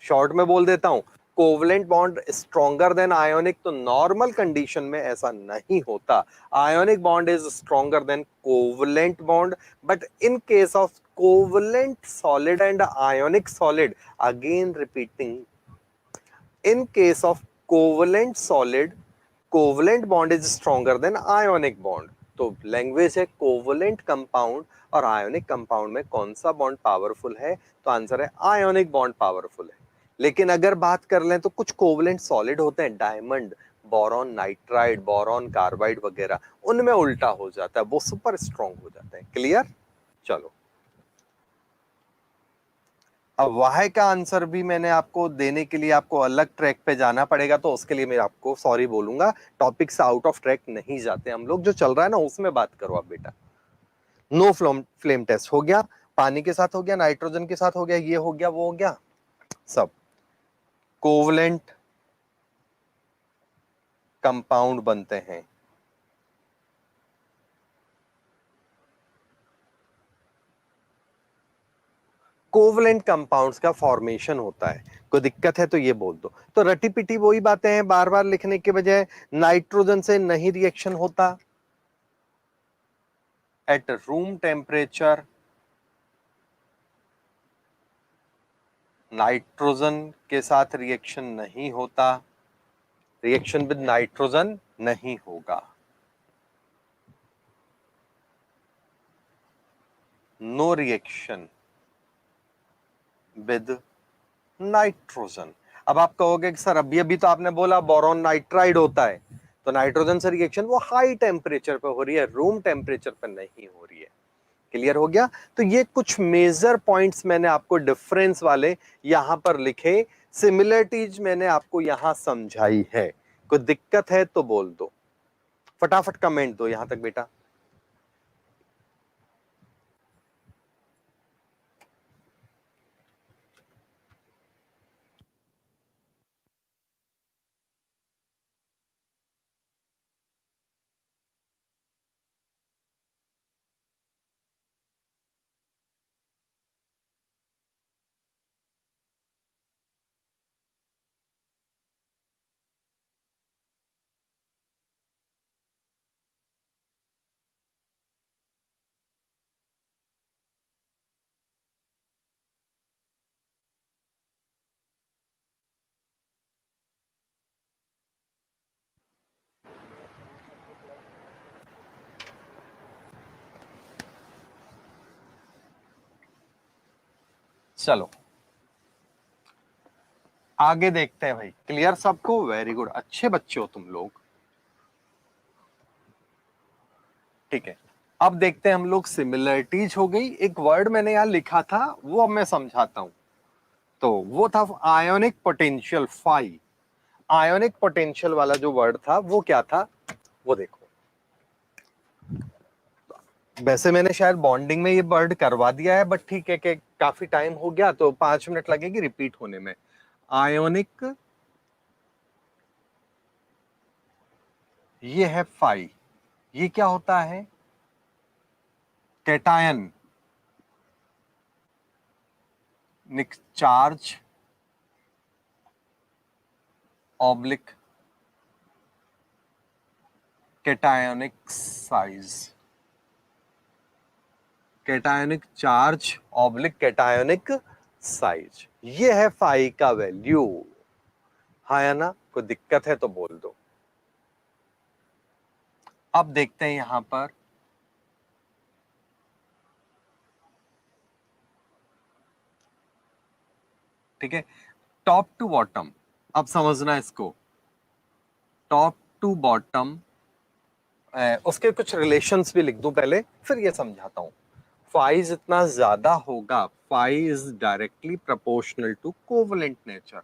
शॉर्ट में बोल देता हूं, covalent bond stronger than ionic, तो नॉर्मल कंडीशन में ऐसा नहीं होता। Ionic bond is stronger than covalent bond, but in case of covalent solid and ionic solid, again repeating, in case of covalent solid, covalent bond is stronger than ionic bond। तो language है covalent compound और ionic compound में कौन सा bond powerful है, तो answer है ionic bond powerful है। लेकिन अगर बात कर लें तो कुछ कोवलेंट सॉलिड होते हैं, diamond, boron nitride, boron carbide वगैरह, उनमें उल्टा हो जाता है, वो सुपर स्ट्रॉन्ग हो जाते हैं। क्लियर, चलो। अब वाह का आंसर भी मैंने आपको देने के लिए आपको अलग ट्रैक पे जाना पड़ेगा, तो उसके लिए मैं आपको सॉरी बोलूंगा। टॉपिक से आउट ऑफ ट्रैक नहीं जाते हम लोग, जो चल रहा है ना उसमें बात करो आप बेटा। नो फ्लेम टेस्ट हो गया, पानी के साथ हो गया, नाइट्रोजन के साथ हो गया, ये हो गया, वो हो गया, सब कोवलेंट कंपाउंड बनते हैं। कोवलेंट कंपाउंड्स का फॉर्मेशन होता है, कोई दिक्कत है तो ये बोल दो। तो रटी पिटी वही बातें हैं, बार बार लिखने के बजाय। नाइट्रोजन से नहीं रिएक्शन होता एट रूम टेम्परेचर, नाइट्रोजन के साथ रिएक्शन नहीं होता, रिएक्शन विद नाइट्रोजन नहीं होगा। No reaction with nitrogen. अब आप कहोगे कि सर अभी अभी तो आपने बोला बोरॉन नाइट्राइड होता है, तो नाइट्रोजन से रिएक्शन वो हाई टेम्परेचर पे हो रही है, रूम टेम्परेचर पे नहीं हो रही है। क्लियर हो गया। तो ये कुछ मेजर पॉइंट्स मैंने आपको डिफरेंस वाले यहां पर लिखे, सिमिलरिटीज मैंने आपको यहां समझाई है। कोई दिक्कत है तो बोल दो, फटाफट कमेंट दो यहां तक बेटा। चलो आगे देखते हैं भाई। क्लियर सबको? वेरी गुड, अच्छे बच्चे हो तुम लोग। ठीक है, अब देखते हैं हम लोग, सिमिलरिटीज हो गई। एक वर्ड मैंने यहां लिखा था, वो अब मैं समझाता हूं। तो वो था ionic potential, phi. Ionic potential वाला जो वर्ड था वो क्या था, वो देखो। वैसे मैंने शायद बॉन्डिंग में ये वर्ड करवा दिया है, बट ठीक है कि काफी टाइम हो गया तो 5 मिनट लगेगी रिपीट होने में। आयोनिक, ये है फाई। ये क्या होता है? Cation, charge oblique cationic size, cationic charge oblique cationic size, ये है फाई का वैल्यू। हाँ या ना? कोई दिक्कत है तो बोल दो। अब देखते हैं यहां पर, ठीक है, टॉप टू बॉटम। अब समझना इसको, टॉप टू बॉटम, उसके कुछ रिलेशंस भी लिख दूं पहले, फिर ये समझाता हूं। फाई जितना ज्यादा होगा, phi is directly proportional to covalent nature.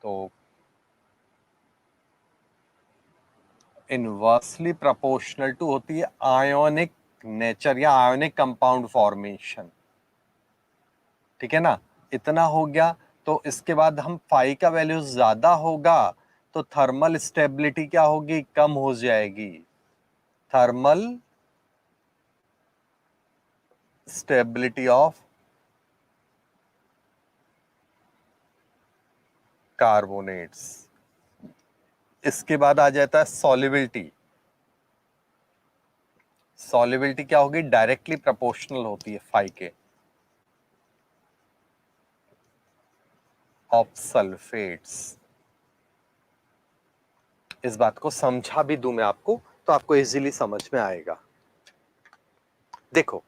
तो इनवर्सली प्रोपोर्शनल टू होती है आयोनिक नेचर या आयोनिक कंपाउंड फॉर्मेशन, ठीक है ना? इतना हो गया। तो इसके बाद हम फाई का वैल्यू ज्यादा होगा तो थर्मल स्टेबिलिटी क्या होगी? कम हो जाएगी। Thermal stability of carbonates. इसके बाद आ जाता है सॉल्युबिलिटी। सॉल्युबिलिटी क्या होगी? डायरेक्टली प्रोपोर्शनल होती है फाई के, ऑफ सल्फेट्स। इस बात को समझा भी दूं मैं आपको तो आपको इजीली समझ में आएगा। देखो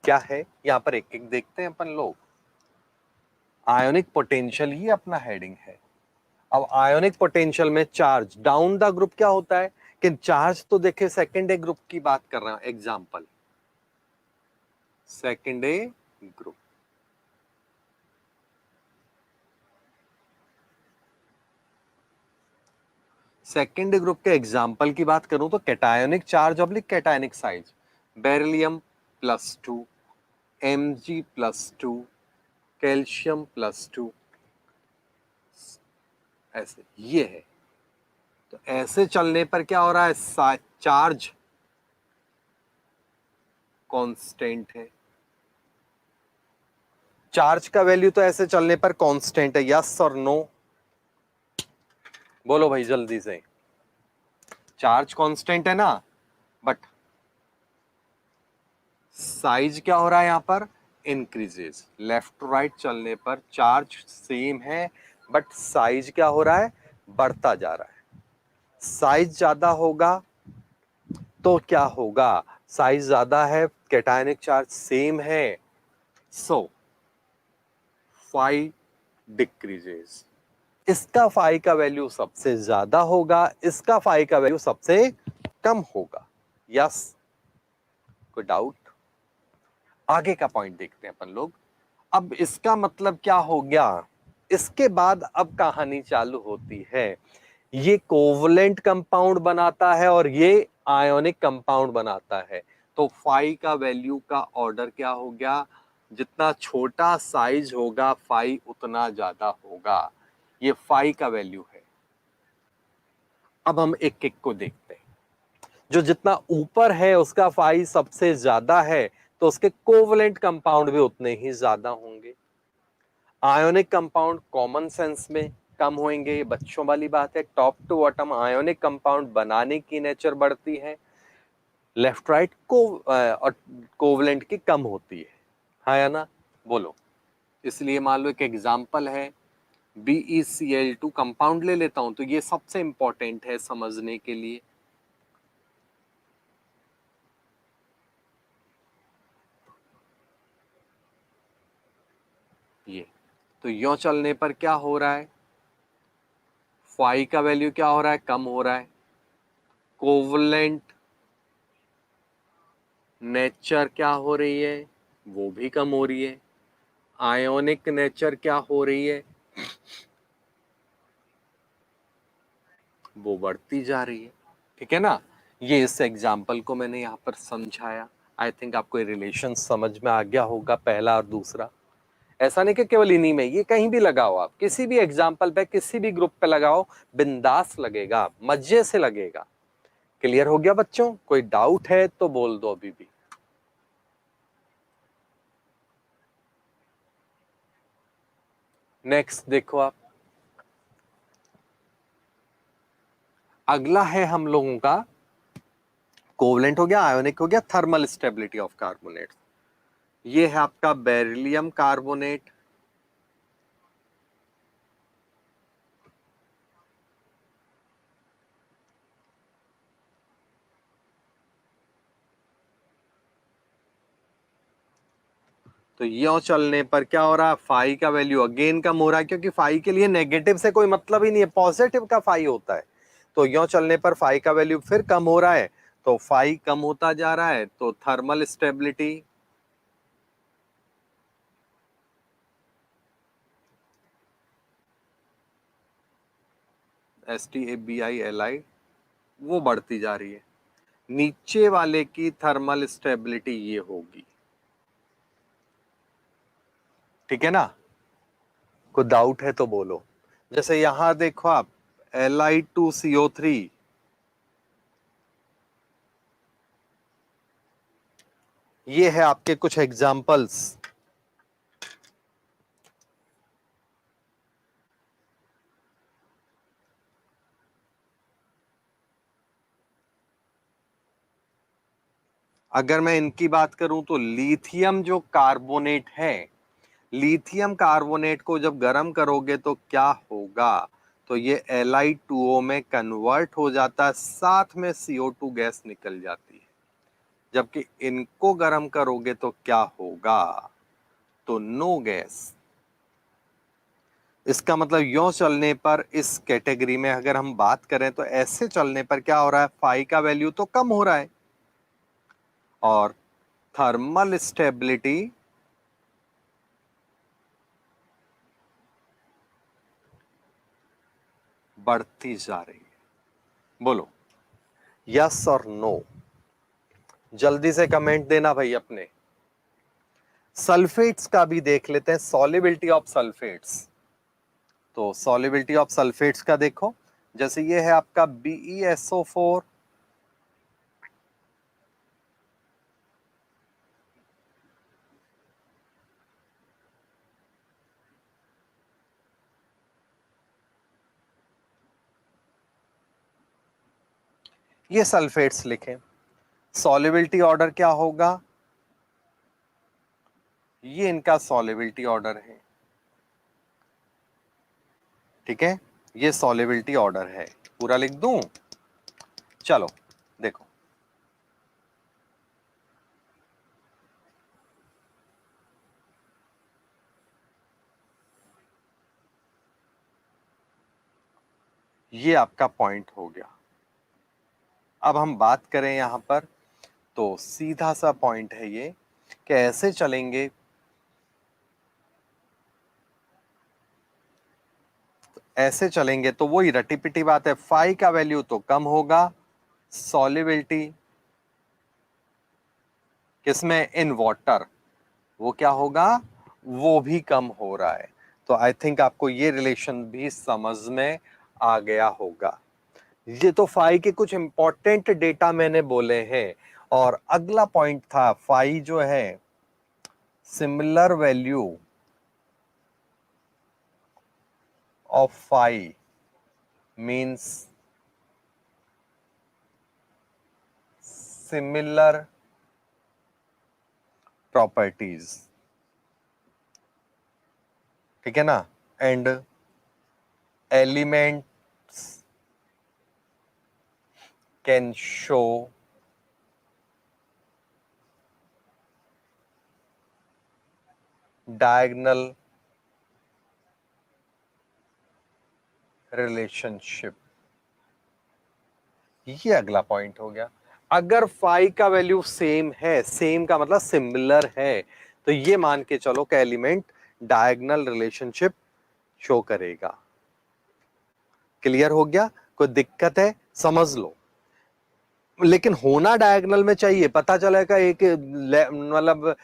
क्या है यहां पर, एक एक देखते हैं अपन लोग। आयोनिक पोटेंशियल ही अपना हेडिंग है। अब आयोनिक पोटेंशियल में चार्ज डाउन द ग्रुप क्या होता है कि चार्ज तो देखे सेकेंड ए ग्रुप की बात कर रहा हूं, एग्जांपल सेकेंड ए ग्रुप। सेकेंड ग्रुप के एग्जाम्पल की बात करूं तो cationic charge oblique cationic size, beryllium +2, Mg+2, calcium +2, ऐसे ये है। तो ऐसे चलने पर क्या हो रहा है? चार्ज कांस्टेंट है। चार्ज का वैल्यू तो ऐसे चलने पर कांस्टेंट है, यस और नो? बोलो भाई जल्दी से। चार्ज कांस्टेंट है ना, बट साइज क्या हो रहा है यहां पर? इंक्रीजेस। लेफ्ट टू राइट चलने पर चार्ज सेम है बट साइज क्या हो रहा है? बढ़ता जा रहा है। साइज ज्यादा होगा तो क्या होगा? साइज ज्यादा है, कैटायनिक चार्ज सेम है, सो फाई डिक्रीजेस। इसका फाई का वैल्यू सबसे ज्यादा होगा, इसका फाई का वैल्यू सबसे कम होगा। यस? कोई डाउट? आगे का पॉइंट देखते हैं अपन लोग। अब इसका मतलब क्या हो गया? इसके बाद अब कहानी चालू होती है। ये कोवलेंट कंपाउंड बनाता है और ये आयोनिक कंपाउंड बनाता है। तो फाई का वैल्यू का ऑर्डर क्या हो गया? जितना छोटा साइज होगा फाई उतना ज्यादा होगा। ये फाई का वैल्यू है। अब हम एक एक को देखते हैं। जो जितना ऊपर है उसका फाई सबसे ज्यादा है तो उसके कोवलेंट कंपाउंड भी उतने ही ज्यादा होंगे। आयोनिक कंपाउंड कॉमन सेंस में कम होंगे, ये बच्चों वाली बात है। Top to bottom ionic compound बनाने की नेचर बढ़ती है, लेफ्ट राइट को और कोवलेंट की कम होती है। हाँ या ना? बोलो। इसलिए मान लो एक एग्जांपल है BeCl2 कंपाउंड ले लेता हूं, तो ये सबसे इंपॉर्टेंट है समझने के लिए। ये तो यो चलने पर क्या हो रहा है? फाई का वैल्यू क्या हो रहा है? कम हो रहा है। कोवलेंट नेचर क्या हो रही है? वो भी कम हो रही है। आयोनिक नेचर क्या हो रही है? वो बढ़ती जा रही है। ठीक है ना? ये इस एग्जाम्पल को मैंने यहाँ पर समझाया। आई थिंक आपको रिलेशन समझ में आ गया होगा, पहला और दूसरा। ऐसा नहीं कि केवल इन्हीं में, ये कहीं भी लगाओ, आप किसी भी एग्जाम्पल पे किसी भी ग्रुप पे लगाओ, बिंदास लगेगा, मजे से लगेगा। क्लियर हो गया बच्चों? कोई डाउट है तो बोल दो अभी भी। नेक्स्ट देखो आप, अगला है हम लोगों का कोवलेंट हो गया, आयोनिक हो गया, थर्मल स्टेबिलिटी ऑफ कार्बोनेट। ये है आपका बेरिलियम कार्बोनेट, तो यो चलने पर क्या हो रहा है, फाई का वैल्यू अगेन कम हो रहा है, क्योंकि फाई के लिए नेगेटिव से कोई मतलब ही नहीं है, पॉजिटिव का फाई होता है। तो यो चलने पर फाई का वैल्यू फिर कम हो रहा है, तो फाई कम होता जा रहा है, तो थर्मल स्टेबिलिटी STABILI वो बढ़ती जा रही है। नीचे वाले की थर्मल स्टेबिलिटी ये होगी, ठीक है ना? कोई डाउट है तो बोलो। जैसे यहां देखो आप, Li2CO3, ये है आपके कुछ एग्जाम्पल्स। अगर मैं इनकी बात करूं तो लिथियम जो कार्बोनेट है, लिथियम कार्बोनेट को जब गर्म करोगे तो क्या होगा, तो ये Li2O में कन्वर्ट हो जाता है, साथ में CO2 गैस निकल जाती है। जबकि इनको गर्म करोगे तो क्या होगा, तो नो गैस। इसका मतलब यो चलने पर इस कैटेगरी में अगर हम बात करें तो ऐसे चलने पर क्या हो रहा है, फाई का वैल्यू तो कम हो रहा है और थर्मल स्टेबिलिटी बढ़ती जा रही है। बोलो यस और नो, जल्दी से कमेंट देना भाई अपने। सल्फेट्स का भी देख लेते हैं, सॉल्युबिलिटी ऑफ सल्फेट्स। तो सॉल्युबिलिटी ऑफ सल्फेट्स का देखो, जैसे ये है आपका BeSO4, ये सल्फेट्स लिखें। सॉल्युबिलिटी ऑर्डर क्या होगा, ये इनका सॉल्युबिलिटी ऑर्डर है, ठीक है? ये सॉल्युबिलिटी ऑर्डर है, पूरा लिख दूं? चलो देखो, ये आपका पॉइंट हो गया। अब हम बात करें यहां पर, तो सीधा सा पॉइंट है ये कि ऐसे चलेंगे, ऐसे चलेंगे तो वही रटी पिटी बात है, फाई का वैल्यू तो कम होगा, सॉल्युबिलिटी किसमें, इन वाटर, वो क्या होगा, वो भी कम हो रहा है। तो आई थिंक आपको ये रिलेशन भी समझ में आ गया होगा। ये तो फाई के कुछ इंपॉर्टेंट डेटा मैंने बोले हैं। और अगला पॉइंट था, फाई जो है similar value of phi means similar properties, ठीक है ना? And elements can show diagonal relationship, ये अगला पॉइंट हो गया। अगर फाई का वैल्यू सेम है, सेम का मतलब सिमिलर है, तो ये मान के चलो कि एलिमेंट डायगोनल रिलेशनशिप शो करेगा। क्लियर हो गया? कोई दिक्कत है समझ लो। लेकिन होना डायगोनल में चाहिए, पता चलेगा एक मतलब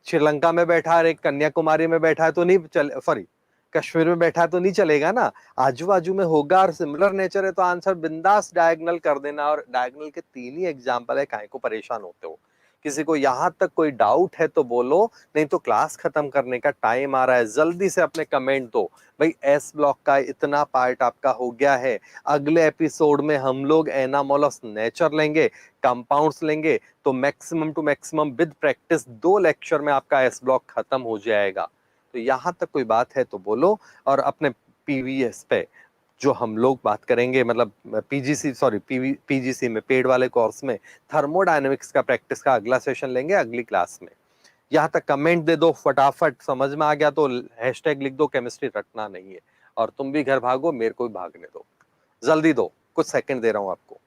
श्रीलंका में बैठा है, एक कन्याकुमारी में बैठा है तो नहीं चले, सॉरी कश्मीर में बैठा है तो नहीं चलेगा ना, आजू बाजू में होगा और सिमिलर नेचर है तो आंसर बिंदास डायगोनल कर देना। और डायगोनल के 3 ही एग्जांपल है, काहे को परेशान होते हो? किसी को यहां तक कोई डाउट है तो बोलो, नहीं तो क्लास खत्म करने का टाइम आ रहा है, जल्दी से अपने कमेंट दो। भाई एस ब्लॉक का इतना पार्ट आपका हो गया है। अगले एपिसोड में हम लोग एनामोलस नेचर लेंगे, कंपाउंड्स लेंगे, तो maximum to maximum with practice 2 lecture में आपका एस ब्लॉक खत्म हो जाएगा। तो यहां तक कोई बात है तो बोलो। और अपने पीवीएस पे जो हम लोग बात करेंगे, मतलब पीजीसी में पेड वाले कोर्स में थर्मोडायनेमिक्स का प्रैक्टिस का अगला सेशन लेंगे अगली क्लास में। यहाँ तक कमेंट दे दो फटाफट, समझ में आ गया तो हैशटैग लिख दो, केमिस्ट्री रटना नहीं है। और तुम भी घर भागो, मेरे को भी भागने दो, जल्दी दो, कुछ सेकंड दे रहा हूं आपको।